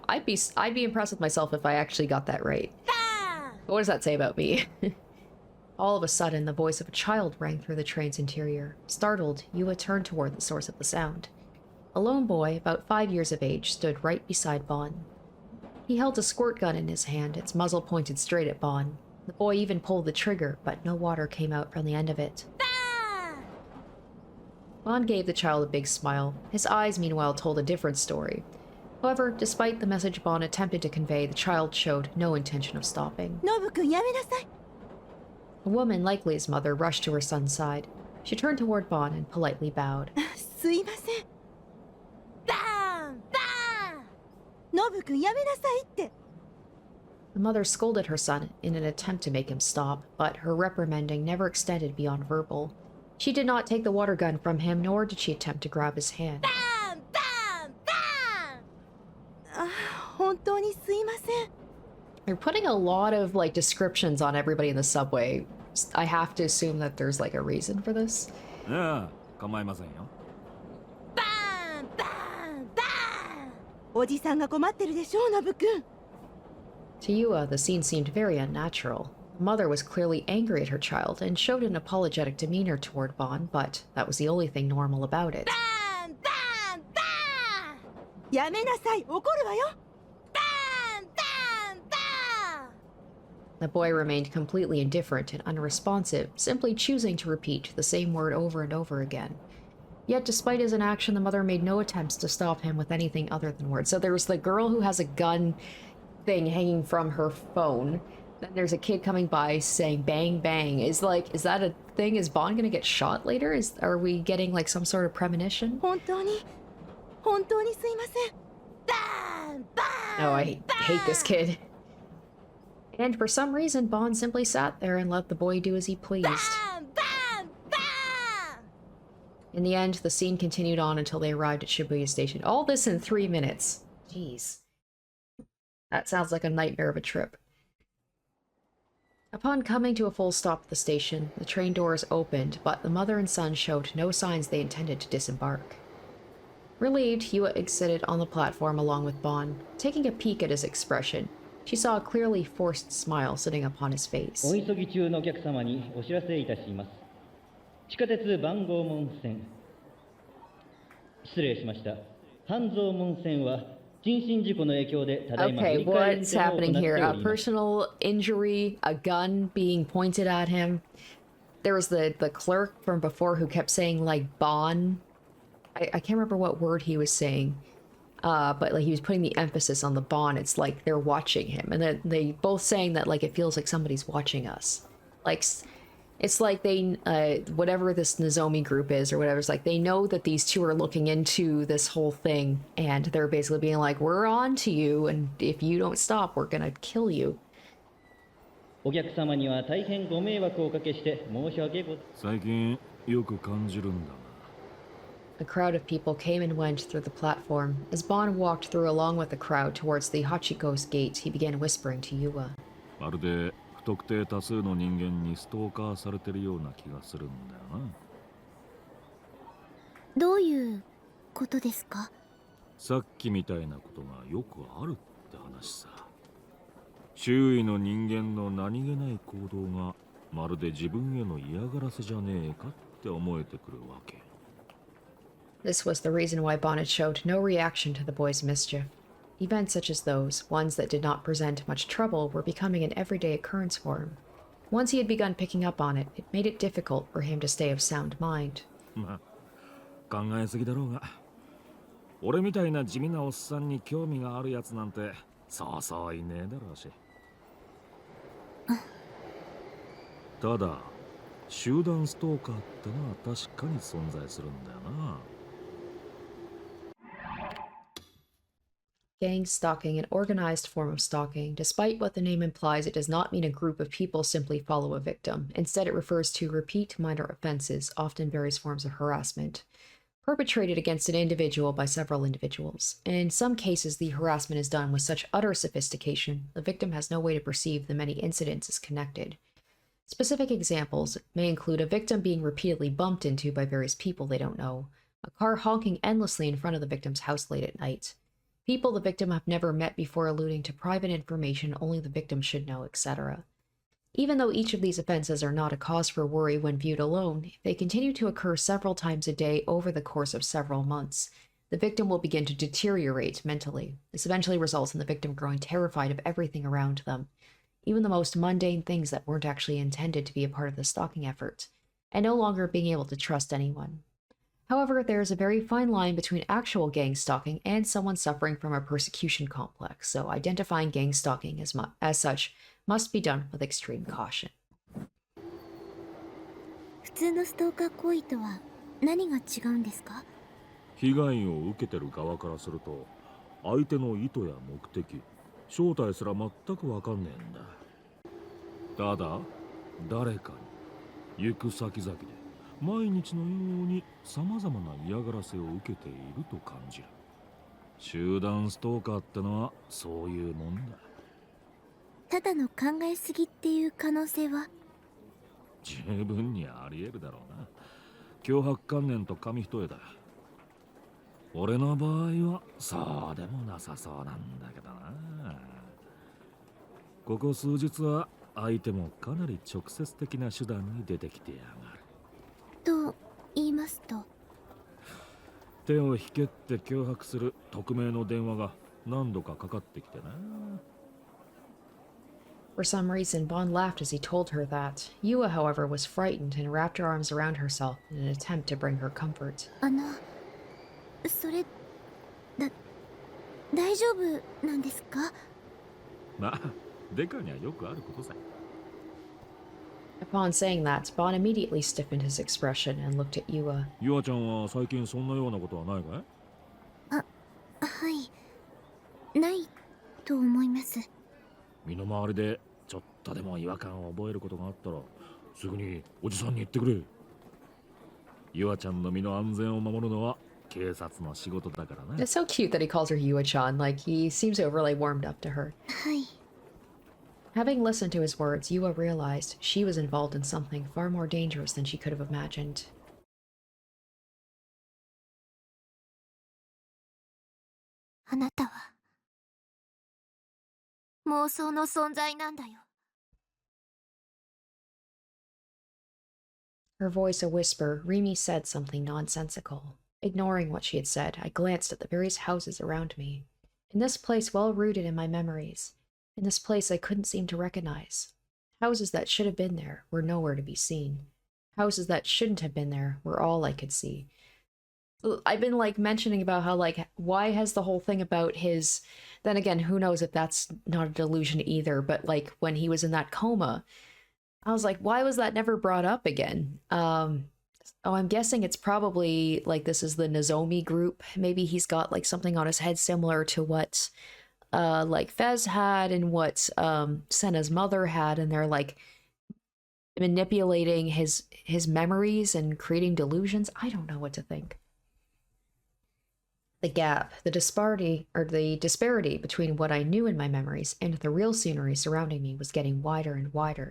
Speaker 1: I'd be impressed with myself if I actually got that right. What does that say about me? All of a sudden, the voice of a child rang through the train's interior. Startled, Yua turned toward the source of the sound. A lone boy, about 5 years of age, stood right beside Bon. He held a squirt gun in his hand, its muzzle pointed straight at Bon. The boy even pulled the trigger, but no water came out from the end of it. Bon gave the child a big smile. His eyes, meanwhile, told a different story. However, despite the message Bon attempted to convey, the child showed no intention of stopping.
Speaker 2: Nobu-kun, yamenasai!
Speaker 1: A woman, likely his mother, rushed to her son's side. She turned toward Bon and politely bowed.
Speaker 2: Suimasen. Ban! Ban! Nobu-kun, yamenasai itte!
Speaker 1: The mother scolded her son in an attempt to make him stop, but her reprimanding never extended beyond verbal. She did not take the water gun from him, nor did she attempt to grab his hand.
Speaker 2: Ban! Ban! Ban! Hontoni suimasen.
Speaker 1: They're putting a lot of, like, descriptions on everybody in the subway. I have to assume that there's, like, a reason for this.
Speaker 6: Yeah, 構いませんよ。
Speaker 2: バンバンバンおじさんが困ってるでしょう、ノブ君。
Speaker 1: To Yua, the scene seemed very unnatural. The mother was clearly angry at her child and showed an apologetic demeanor toward Bon, but that was the only thing normal about it.
Speaker 2: バンバンバンやめなさい、怒るわよ。バンバンバン
Speaker 1: The boy remained completely indifferent and unresponsive, simply choosing to repeat the same word over and over again. Yet despite his inaction, the mother made no attempts to stop him with anything other than words. So there's the girl who has a gun thing hanging from her phone. Then there's a kid coming by saying bang bang. Is that a thing? Is Bon gonna get shot later? Are we getting like some sort of premonition?
Speaker 2: 本当にすいません。バンバン
Speaker 1: Oh, I hate this kid. And for some reason, Bon simply sat there and let the boy do as he pleased.
Speaker 2: バンバンバン
Speaker 1: In the end, the scene continued on until they arrived at Shibuya Station. All this in 3 minutes. Jeez. That sounds like a nightmare of a trip. Upon coming to a full stop at the station, the train doors opened, but the mother and son showed no signs they intended to disembark. Relieved, Yua exited on the platform along with Bon. Taking a peek at his expression, she saw a clearly forced smile sitting upon his face.
Speaker 11: お急ぎ中のお客様にお知らせいたします。地下鉄番号門線。失礼しました。半蔵門線は人身事故の影響でただいま
Speaker 1: Okay, what's happening here? A personal injury, a gun being pointed at him. There was the clerk from before who kept saying, like, Bon. I can't remember what word he was saying. But like he was putting the emphasis on the Bon. It's like they're watching him. And then they both saying that like it feels like somebody's watching us. Like, it's like they, whatever this Nozomi group is or whatever, it's like they know that these two are looking into this whole thing. And they're basically being like, we're on to you. And if you don't stop, we're gonna kill you.
Speaker 11: お客様には大変ご迷惑をおかけして申し訳ございません。
Speaker 6: 最近よく感じるんだが。
Speaker 1: A crowd of people came and went through the platform. As Bon walked through along with the crowd towards the Hachiko's gate, he began whispering to Yua.
Speaker 6: まるで不特定多数の人間にストーカーされてるような気がするんだよな。
Speaker 4: どういうことですか？
Speaker 6: さっきみたいなことがよくあるって話さ。周囲の人間の何気ない行動がまるで自分への嫌がらせじゃねえかって思えてくるわけ。
Speaker 1: This was the reason why Bonnet showed no reaction to the boy's mischief. Events such as those, ones that did not present much trouble, were becoming an everyday occurrence for him. Once he had begun picking up on it, it made it difficult for him to stay of sound mind.
Speaker 6: 考えすぎだろうが、俺みたいな地味なおっさんに興味があるやつなんてそうそういねえだろうし。ただ、集団ストーカーってのは確かに存在するんだよな。
Speaker 1: Gang stalking, an organized form of stalking. Despite what the name implies, it does not mean a group of people simply follow a victim. Instead, it refers to repeat minor offenses, often various forms of harassment, perpetrated against an individual by several individuals. In some cases, the harassment is done with such utter sophistication, the victim has no way to perceive the many incidents as connected. Specific examples may include a victim being repeatedly bumped into by various people they don't know, a car honking endlessly in front of the victim's house late at night, people the victim have never met before alluding to private information only the victim should know, etc. Even though each of these offenses are not a cause for worry when viewed alone, if they continue to occur several times a day over the course of several months, the victim will begin to deteriorate mentally. This eventually results in the victim growing terrified of everything around them, even the most mundane things that weren't actually intended to be a part of the stalking effort, and no longer being able to trust anyone. However, there is a very fine line between actual gang stalking and someone suffering from a persecution complex, so identifying gang stalking as such must be done with extreme caution.
Speaker 4: 普通のストーカー行為とは何が違うんですか？
Speaker 6: 被害を受けてる側からすると、相手の意図や目的、正体すら全くわかんねえんだ。ただ、誰かに行く先々で毎日のように様々な嫌がらせを受けていると感じる。集団ストーカーってのはそういうもんだ。
Speaker 4: ただの考えすぎっていう可能性は？
Speaker 6: 十分にあり得るだろうな。脅迫観念と紙一重だ。俺の場合はそうでもなさそうなんだけどな。ここ数日は相手もかなり直接的な手段に出てきてやがる。
Speaker 4: と言いますと？
Speaker 6: 手を引けって脅迫する匿名の電話が何度かかかってきてな。
Speaker 1: For some reason, Bond laughed as he told her that. Yua, however, was frightened and wrapped her arms around herself in an attempt to bring her comfort.
Speaker 4: それ大丈夫なんですか？
Speaker 6: まあ、デカにはよくあることさ。
Speaker 1: Upon saying that, Bond immediately stiffened his expression and looked at Yua.
Speaker 6: ユアちゃんは最近そんなようなことはないかい？
Speaker 4: はい、ないと思います。
Speaker 6: 身の回りでちょっとでも違和感を覚えることがあったらすぐにおじさんに言ってくれ。ユアちゃんの身の安全を守るのは警察の仕事だからね。
Speaker 1: It's so cute that he calls her Yua-chan, like he seems to have really warmed up to her.
Speaker 4: はい。
Speaker 1: Having listened to his words, Yua realized she was involved in something far more dangerous than she could have imagined.
Speaker 4: あなたは妄想の存在なんだよ。
Speaker 1: Her voice a whisper, Rimi said something nonsensical. Ignoring what she had said, I glanced at the various houses around me. In this place well rooted in my memories, in this place I couldn't seem to recognize. Houses that should have been there were nowhere to be seen. Houses that shouldn't have been there were all I could see. I've been mentioning about how why has the whole thing about his, then again, who knows if that's not a delusion either, but when he was in that coma, I was like, why was that never brought up again? I'm guessing it's probably this is the Nozomi group. Maybe he's got something on his head similar to what Fez had and what Sena's mother had, and they're manipulating his memories and creating delusions. I don't know what to think. The gap, the disparity between what I knew in my memories and the real scenery surrounding me was getting wider and wider.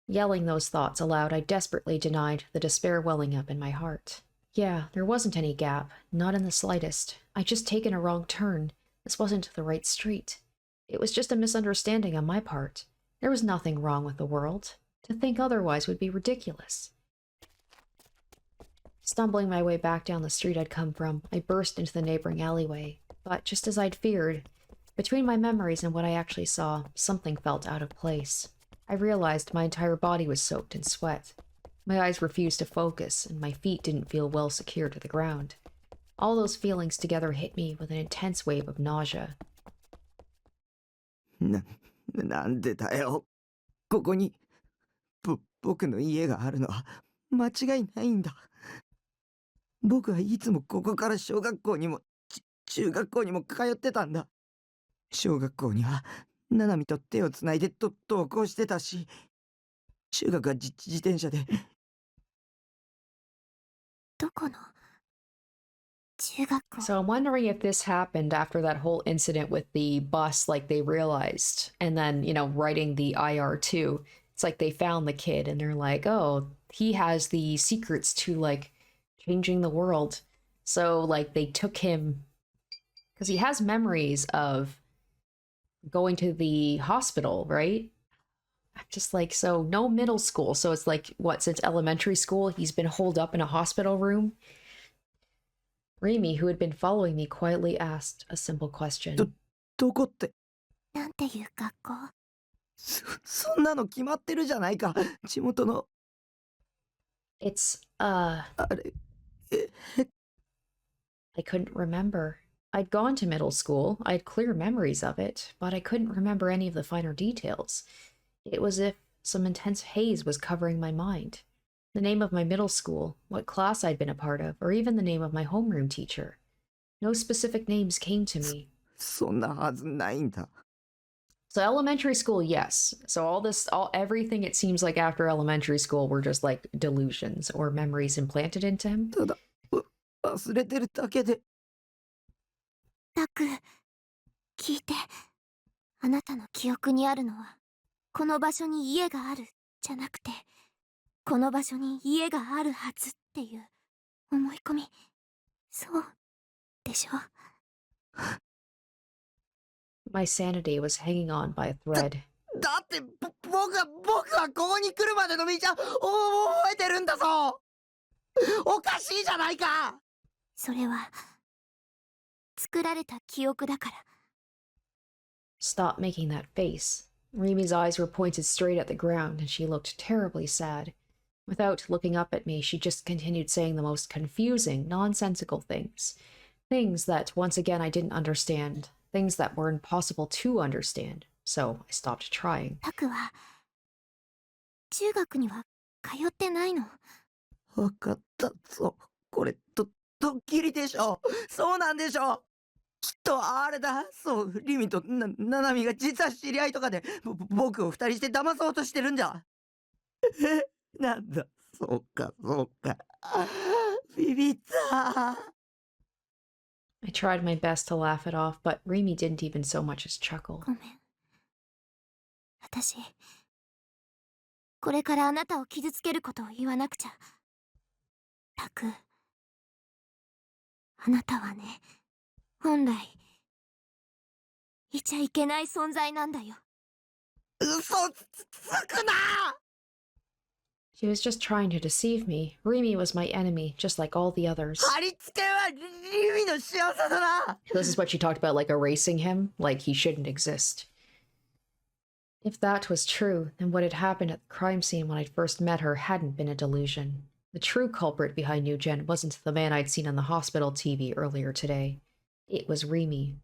Speaker 1: Yelling those thoughts aloud, I desperately denied the despair welling up in my heart. Yeah, there wasn't any gap, not in the slightest. I'd just taken a wrong turn. This wasn't the right street. It was just a misunderstanding on my part. There was nothing wrong with the world. To think otherwise would be ridiculous. Stumbling my way back down the street I'd come from, I burst into the neighboring alleyway. But just as I'd feared, between my memories and what I actually saw, something felt out of place. I realized my entire body was soaked in sweat. My eyes refused to focus, and my feet didn't feel well secured to the ground. All those feelings together hit me with an intense wave of nausea.
Speaker 8: なんでだよ。ここに、僕の家があるのは間違いないんだ。僕はいつもここから小学校にも、中学校にも通ってたんだ。小学校には、ナナミと手をつないで登校してたし、中学は自転車で。
Speaker 4: どこの中学校?
Speaker 1: So I'm wondering if this happened after that whole incident with the bus, like they realized, and then, you know, writing the IR2. It's like they found the kid and they're like, oh, he has the secrets to, like, changing the world. So, like, they took him, because he has memories of going to the hospital, right? I'm just like, so no middle school. So it's like, what, since elementary school, he's been holed up in a hospital room? Rimi, who had been following me, quietly asked a simple question.
Speaker 8: どこって。
Speaker 4: なんていう学校?
Speaker 8: そんなの決まってるじゃないか。地元の。
Speaker 1: It's,
Speaker 8: あれ、
Speaker 1: I couldn't remember. I'd gone to middle school. I had clear memories of it, but I couldn't remember any of the finer details. It was as if some intense haze was covering my mind. The name of my middle school, what class I'd been a part of, or even the name of my homeroom teacher. No specific names came to me.
Speaker 8: そんなはずないんだ。
Speaker 1: So elementary school, yes. So everything it seems like after elementary school were just like delusions or memories implanted into him.
Speaker 8: ただ、忘れてるだけで。
Speaker 4: タク、聞いて。あなたの記憶にあるのは、この場所に家がある、じゃなくて、この場所に家があるはずっていう思い込み。そうでしょ?
Speaker 1: My sanity was hanging on by a thread.
Speaker 8: だって僕はここに来るまでの道は覚えてるんだぞ。おかしいじゃないか。
Speaker 4: それは作られた記憶だから。
Speaker 1: Stop making that face. Rimi's eyes were pointed straight at the ground, and she looked terribly sad. Without looking up at me, she just continued saying the most confusing, nonsensical things. Things that, once again, I didn't understand. Things that were impossible to understand. So I stopped trying.
Speaker 4: タクは中学には通ってないの。
Speaker 8: わかったぞ。これドッキリでしょ。そうなんでしょ。きっとあれだ。そう、リミとナナミが実は知り合いとかで僕を二人して騙そうとしてるんじゃ。なんだ。そうか。ビビった。
Speaker 1: I tried my best to laugh it off, but Rimi didn't even so much as chuckle.
Speaker 4: ごめん。私、これからあなたを傷つけることを言わなくちゃ。タク、あなたはね、本来、いちゃいけない存在なんだよ。
Speaker 8: 嘘つくな!
Speaker 1: She was just trying to deceive me. Rimi was my enemy, just like all the others.
Speaker 8: 貼り付けはリミの仕業だな!
Speaker 1: This is what she talked about, like erasing him, like he shouldn't exist. If that was true, then what had happened at the crime scene when I'd first met her hadn't been a delusion. The true culprit behind NewGen wasn't the man I'd seen on the hospital TV earlier today. It was Rimi.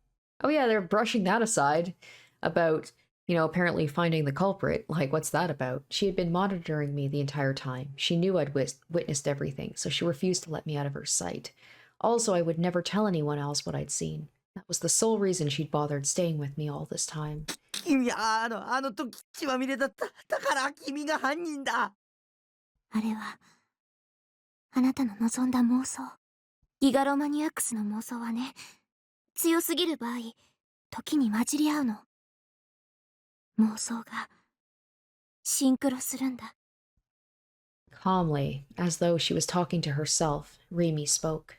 Speaker 1: Oh yeah, they're brushing that aside about, you know, apparently finding the culprit. Like, what's that about? She had been monitoring me the entire time. She knew I'd witnessed everything, so she refused to let me out of her sight. Also, I would never tell anyone else what I'd seen. That was the sole reason she'd bothered staying with me all this time.
Speaker 8: 君はあの時血まみれだった。だから君が犯人だ。
Speaker 4: あれは、あなたの望んだ妄想。ギガロマニアックスの妄想はね、強すぎる場合、時に混じり合うの。妄想がシンクロするんだ。
Speaker 1: Calmly, as though she was talking to herself, Rimi spoke.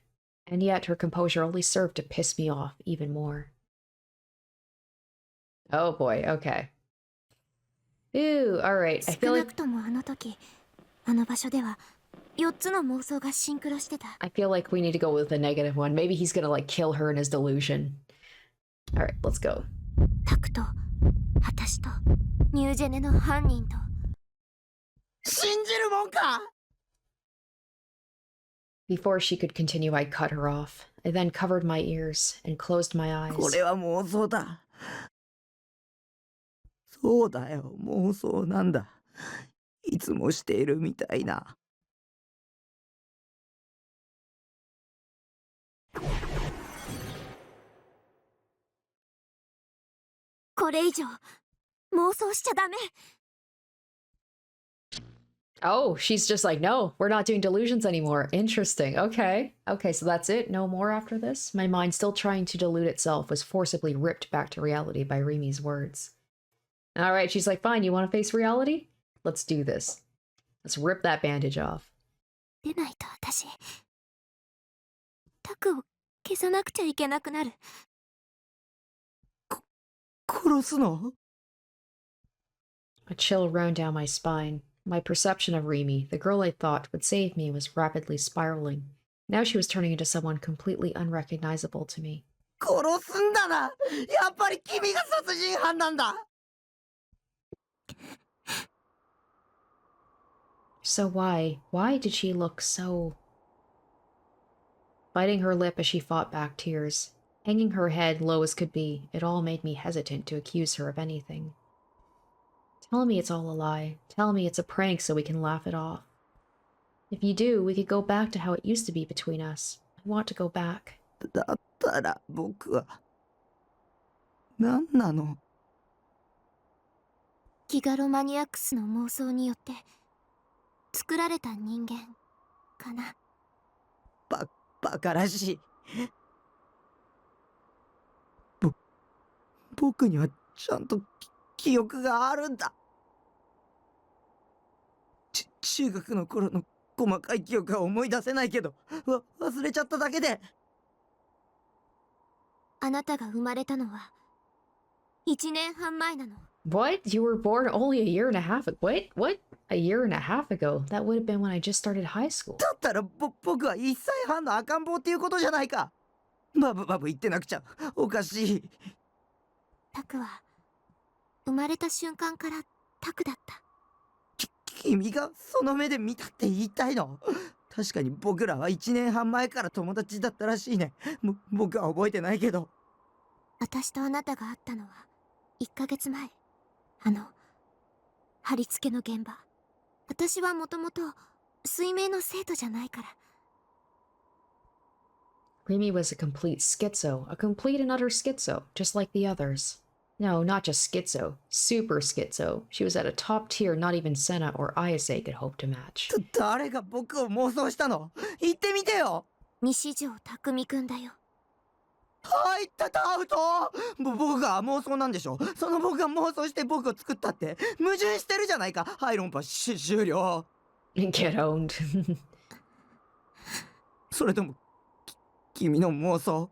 Speaker 1: And yet her composure only served to piss me off even more. Oh boy, okay. Ooh, alright, I feel like...
Speaker 4: 少なくともあの時、あの場所では、4つの妄想がシンクロしてた。
Speaker 1: I feel like we need to go with the negative one. Maybe he's gonna like kill her in his delusion. Alright, let's go.
Speaker 4: タクと私とニュージェネの犯人と。
Speaker 8: 信じるもんか。
Speaker 1: Before she could continue, I cut her off. I then covered my ears and closed my eyes.
Speaker 8: これは妄想だ。そうだよ、妄想なんだ。いつもしているみたいな。
Speaker 4: これ以上妄想しちゃダメ。
Speaker 1: Oh, she's just like, no, we're not doing delusions anymore. Interesting. Okay. Okay, so that's it? No more after this? My mind, still trying to delude itself, was forcibly ripped back to reality by Rimi's words. Alright, she's like, fine, you want to face reality? Let's do this. Let's rip that bandage off.
Speaker 4: 出ないと私タクを消さなくちゃいけなくなる。
Speaker 8: 殺すの？
Speaker 1: A chill ran down my spine. My perception of Rimi, the girl I thought would save me, was rapidly spiraling. Now she was turning into someone completely unrecognizable to me.
Speaker 8: 殺すんだな。やっぱり君が殺人犯なんだ。
Speaker 1: So why did she look so... Biting her lip as she fought back tears, hanging her head low as could be, it all made me hesitant to accuse her of anything. Tell me it's all a lie. Tell me it's a prank so we can laugh it off. If you do, we could go back to how it used to be between us. I want to go back.
Speaker 8: だったら僕は何なの？
Speaker 4: ギガロマニアックスの妄想によって作られた人間かな。
Speaker 8: バカらしい。僕にはちゃんと記憶があるんだ。中学の頃の細かい記憶は思い出せないけど、忘れちゃっただけで。
Speaker 4: あなたが生まれたのは1年半前なの。
Speaker 1: What? You were born only a year and a half ago? What? A year and a half ago? That would have been when I just started high school.
Speaker 8: だったら僕は1歳半の赤ん坊っていうことじゃないか。バブ言ってなくちゃおかしい。
Speaker 4: タクは生まれた瞬間からタクだった。
Speaker 8: 君がその目で見たって言いたいの？確かに僕らは1年半前から友達だったらしいね。僕は覚えてないけど。
Speaker 4: 私とあなたが会ったのは1ヶ月前。貼り付けの現場。私はもともと水明の生徒じゃないから。
Speaker 1: Rimi was a complete and utter schizo, just like the others. No, not just schizo, super schizo. She was at a top tier not even Sena or Ayase could hope to match.
Speaker 8: 誰が僕を妄想したの？言ってみてよ。
Speaker 4: 西条匠くんだよ。
Speaker 8: 入ったアウト。僕が妄想なんでしょ。その僕が妄想して僕を作ったって矛盾してるじゃないか。はい論破終了。
Speaker 1: Get owned.
Speaker 8: それとも君の妄想？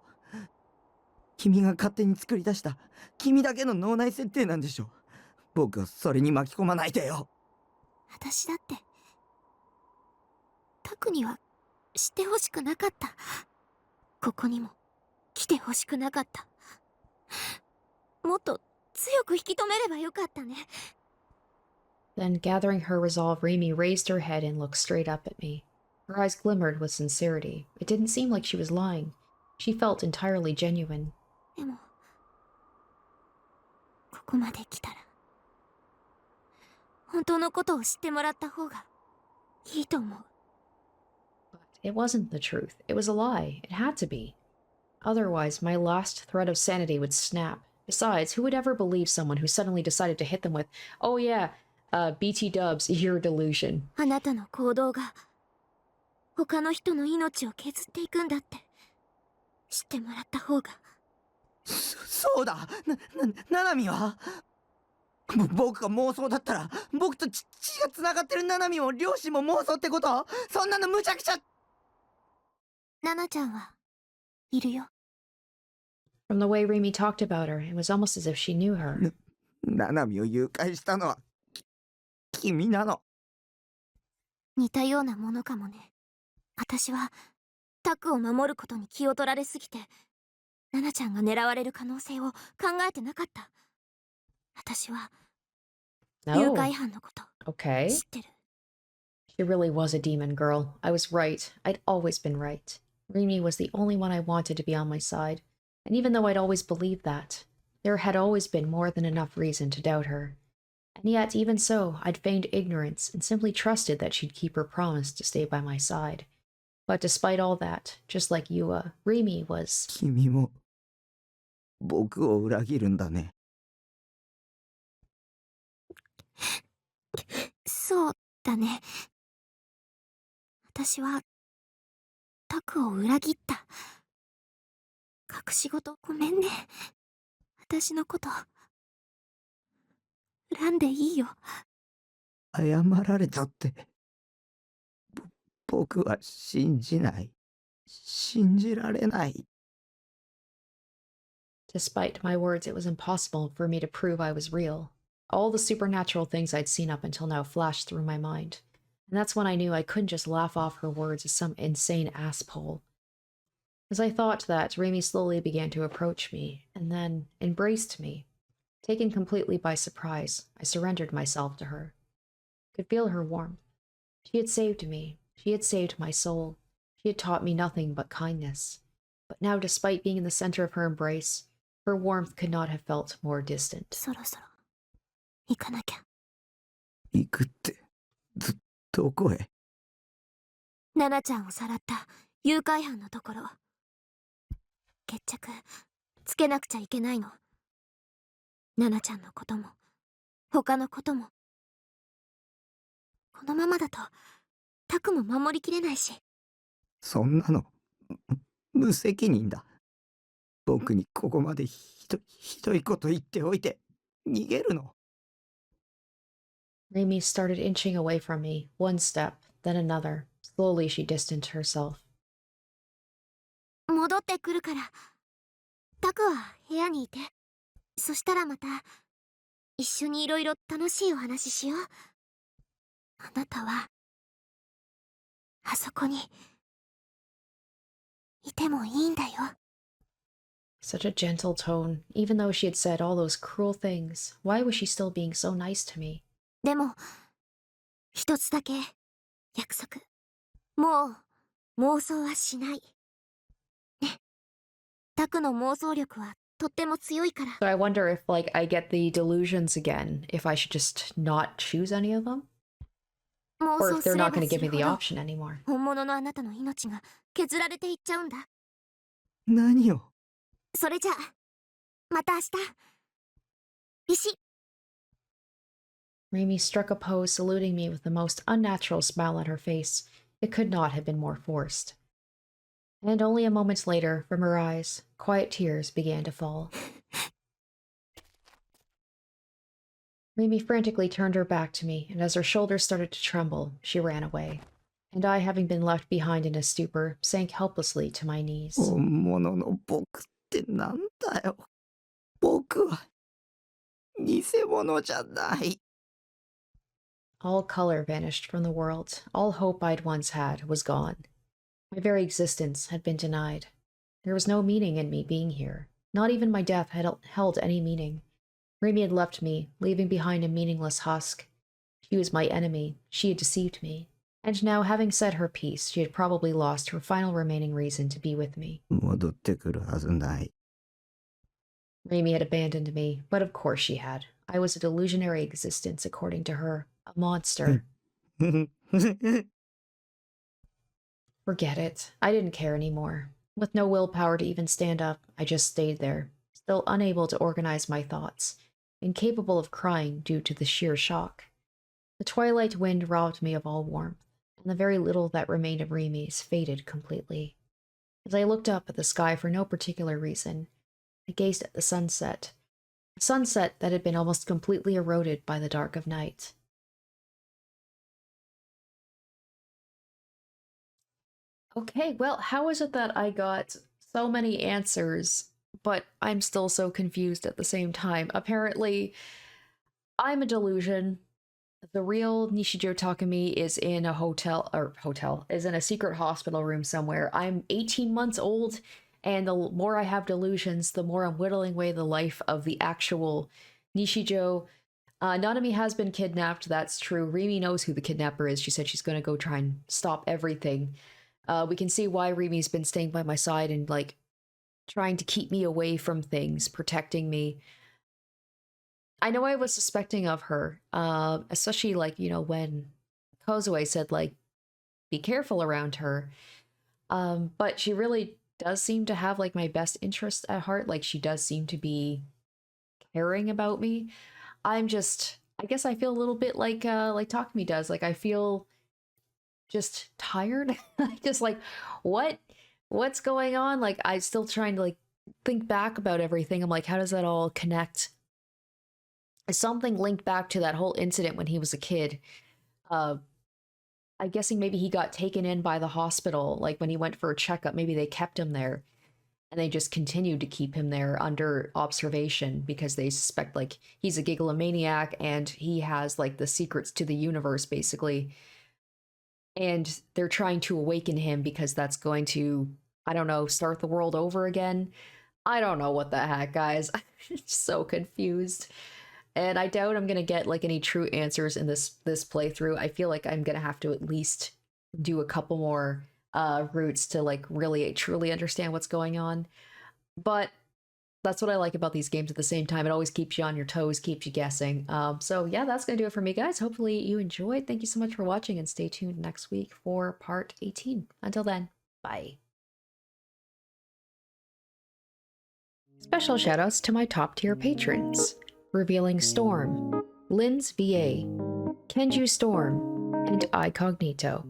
Speaker 8: 君が勝手に作り出した君だけの脳内設定なんでしょ。僕はそれに巻き込まないでよ。
Speaker 4: 私だってタクには知ってほしくなかった。ここにも来てほしくなかった。もっと強く引き止めればよかったね。
Speaker 1: Then, gathering her resolve, Rimi raised her head and looked straight up at me. Her eyes glimmered with sincerity. It didn't seem like she was lying. She felt entirely genuine.
Speaker 4: でもここまで来たら本当のことを知ってもらった方がいいと思う。
Speaker 1: But it wasn't the truth. It was a lie. It had to be. Otherwise, my last thread of sanity would snap. Besides, who would ever believe someone who suddenly decided to hit them with, oh yeah, BT dubs, you're a delusion.
Speaker 4: あなたの行動が他の人の命を削っていくんだって知ってもらった方が。
Speaker 8: そうだ。ナナミは？僕が妄想だったら僕と血が繋がってるナナミも両親も妄想ってこと？そんなの無茶苦茶。
Speaker 4: ナナちゃんはいるよ。
Speaker 1: From the way Rimi talked about her, it was almost as if she knew her.
Speaker 8: ナナミを誘拐したのは君なの？
Speaker 4: 似たようなものかもね。私はタクを守ることに気を取られすぎて、ナナちゃんが狙われる可能性を考えてなかった。私は誘拐
Speaker 1: No.
Speaker 4: 犯のこと
Speaker 1: Okay.
Speaker 4: 知ってる。
Speaker 1: She really was a demon girl. I was right. I'd always been right. Rimi was the only one I wanted to be on my side. And even though I'd always believed that, there had always been more than enough reason to doubt her. And yet, even so, I'd feigned ignorance and simply trusted that she'd keep her promise to stay by my side. But despite all that, just like Yua, Rimi was...
Speaker 8: 君も僕を裏切るんだね。
Speaker 4: そうだね。私はタクを裏切った。隠し事ごめんね。私のこと恨んでいいよ。
Speaker 8: 謝られたって。僕は信じない。信じられない。
Speaker 1: Despite my words, it was impossible for me to prove I was real. All the supernatural things I'd seen up until now flashed through my mind. And that's when I knew I couldn't just laugh off her words as some insane asshole. As I thought that, Rimi slowly began to approach me, and then embraced me. Taken completely by surprise, I surrendered myself to her. I could feel her warmth. She had saved me. She had saved my soul. She had taught me nothing but kindness. But now, despite being in the center of her embrace, her warmth could not have felt more distant.
Speaker 4: そろそろ行かなきゃ。
Speaker 8: 行くって、どこへ？
Speaker 4: ナナちゃんをさらった誘拐犯のところ。決着つけなくちゃいけないの。ナナちゃんのことも他のことも。このままだとタクも守りきれないし。
Speaker 8: そんなの無責任だ。僕にここまでひどいこと言っておいて逃げるの。
Speaker 1: Rimi started inching away from me, one step, then another. Slowly she distanced herself.
Speaker 4: 戻ってくるから。タクは部屋にいて。そしたらまた一緒にいろいろ楽しいお話しよう。あなたはあそこにいてもいいんだよ。
Speaker 1: Such a gentle tone, even though she had said all those cruel things. Why was she still being so nice to me?
Speaker 4: でも一つだけ約束。もう妄想はしない。ね。タクの妄想力はとっても強いから。
Speaker 1: So I wonder if, like, I get the delusions again, if I should just not choose any of them?
Speaker 4: 妄
Speaker 1: Or
Speaker 4: 想
Speaker 1: if
Speaker 4: す
Speaker 1: they're
Speaker 4: れ
Speaker 1: not
Speaker 4: ば
Speaker 1: going to
Speaker 4: す
Speaker 1: give me
Speaker 4: るほ
Speaker 1: the
Speaker 4: ど
Speaker 1: option anymore.
Speaker 4: 本物のあなたの命が削られていっちゃうんだ。
Speaker 8: 何を？
Speaker 4: それじゃあまた明日。石。
Speaker 1: Rimi struck a pose, saluting me with the most unnatural smile on her face. It could not have been more forced. And only a moment later, from her eyes, quiet tears began to fall. Rimi frantically turned her back to me, and as her shoulders started to tremble, she ran away. And I, having been left behind in a stupor, sank helplessly to my knees.
Speaker 8: 本物の僕ってなんだよ。僕は偽物じゃない。
Speaker 1: All color vanished from the world. All hope I'd once had was gone. My very existence had been denied. There was no meaning in me being here. Not even my death had held any meaning. Rimi had left me, leaving behind a meaningless husk. She was my enemy. She had deceived me. And now, having said her piece, she had probably lost her final remaining reason to be with me.
Speaker 8: 戻ってくるはずない。
Speaker 1: Rimi had abandoned me, but of course she had. I was a delusionary existence, according to her. A monster. Forget it. I didn't care anymore. With no willpower to even stand up, I just stayed there, still unable to organize my thoughts, incapable of crying due to the sheer shock. The twilight wind robbed me of all warmth, and the very little that remained of Rimi's faded completely. As I looked up at the sky for no particular reason, I gazed at the sunset, a sunset that had been almost completely eroded by the dark of night. Okay, well, how is it that I got so many answers, but I'm still so confused at the same time? Apparently, I'm a delusion. the real Nishijo Takumi is in a is in a secret hospital room somewhere. I'm 18 months old, and the more I have delusions, the more I'm whittling away the life of the actual Nishijo. Nanami has been kidnapped, that's true. Rimi knows who the kidnapper is. She said she's gonna go try and stop everything. We can see why Rimi's been staying by my side and, like, trying to keep me away from things, protecting me. I know I was suspecting of her, especially, like, you know, when Kozue said, like, be careful around her. But she really does seem to have, like, my best interest at heart. Like, she does seem to be caring about me. I guess I feel a little bit like Takumi does. Like, I feel just tired. Just like, what's going on? Like, I'm still trying to, like, think back about everything. I'm like, how does that all connect? Something linked back to that whole incident when he was a kid. I'm guessing maybe he got taken in by the hospital, like when he went for a checkup. Maybe they kept him there, and they just continued to keep him there under observation because they suspect, like, he's a gigalomaniac and he has, like, the secrets to the universe, basically. And they're trying to awaken him because that's going to, I don't know, start the world over again. I don't know what the heck, guys. I'm so confused. And I doubt I'm gonna get, like, any true answers in this playthrough. I feel like I'm gonna have to at least do a couple more routes to, like, really truly understand what's going on. But that's what I like about these games at the same time. It always keeps you on your toes, keeps you guessing. So yeah, that's gonna do it for me, guys. Hopefully you enjoyed. Thank you so much for watching, and stay tuned next week for part 18. Until then, bye. Special shoutouts to my top tier patrons: Revealing Storm, Lynn's VA, Kenju Storm, and iCognito.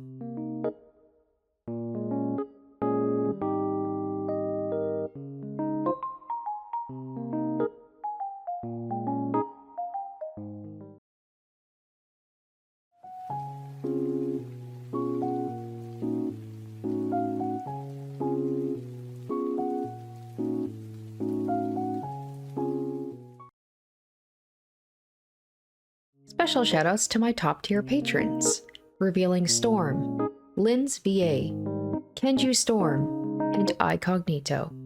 Speaker 1: Special shoutouts to my top tier patrons: Revealing Storm, Lynn's VA, Kenju Storm, and iCognito.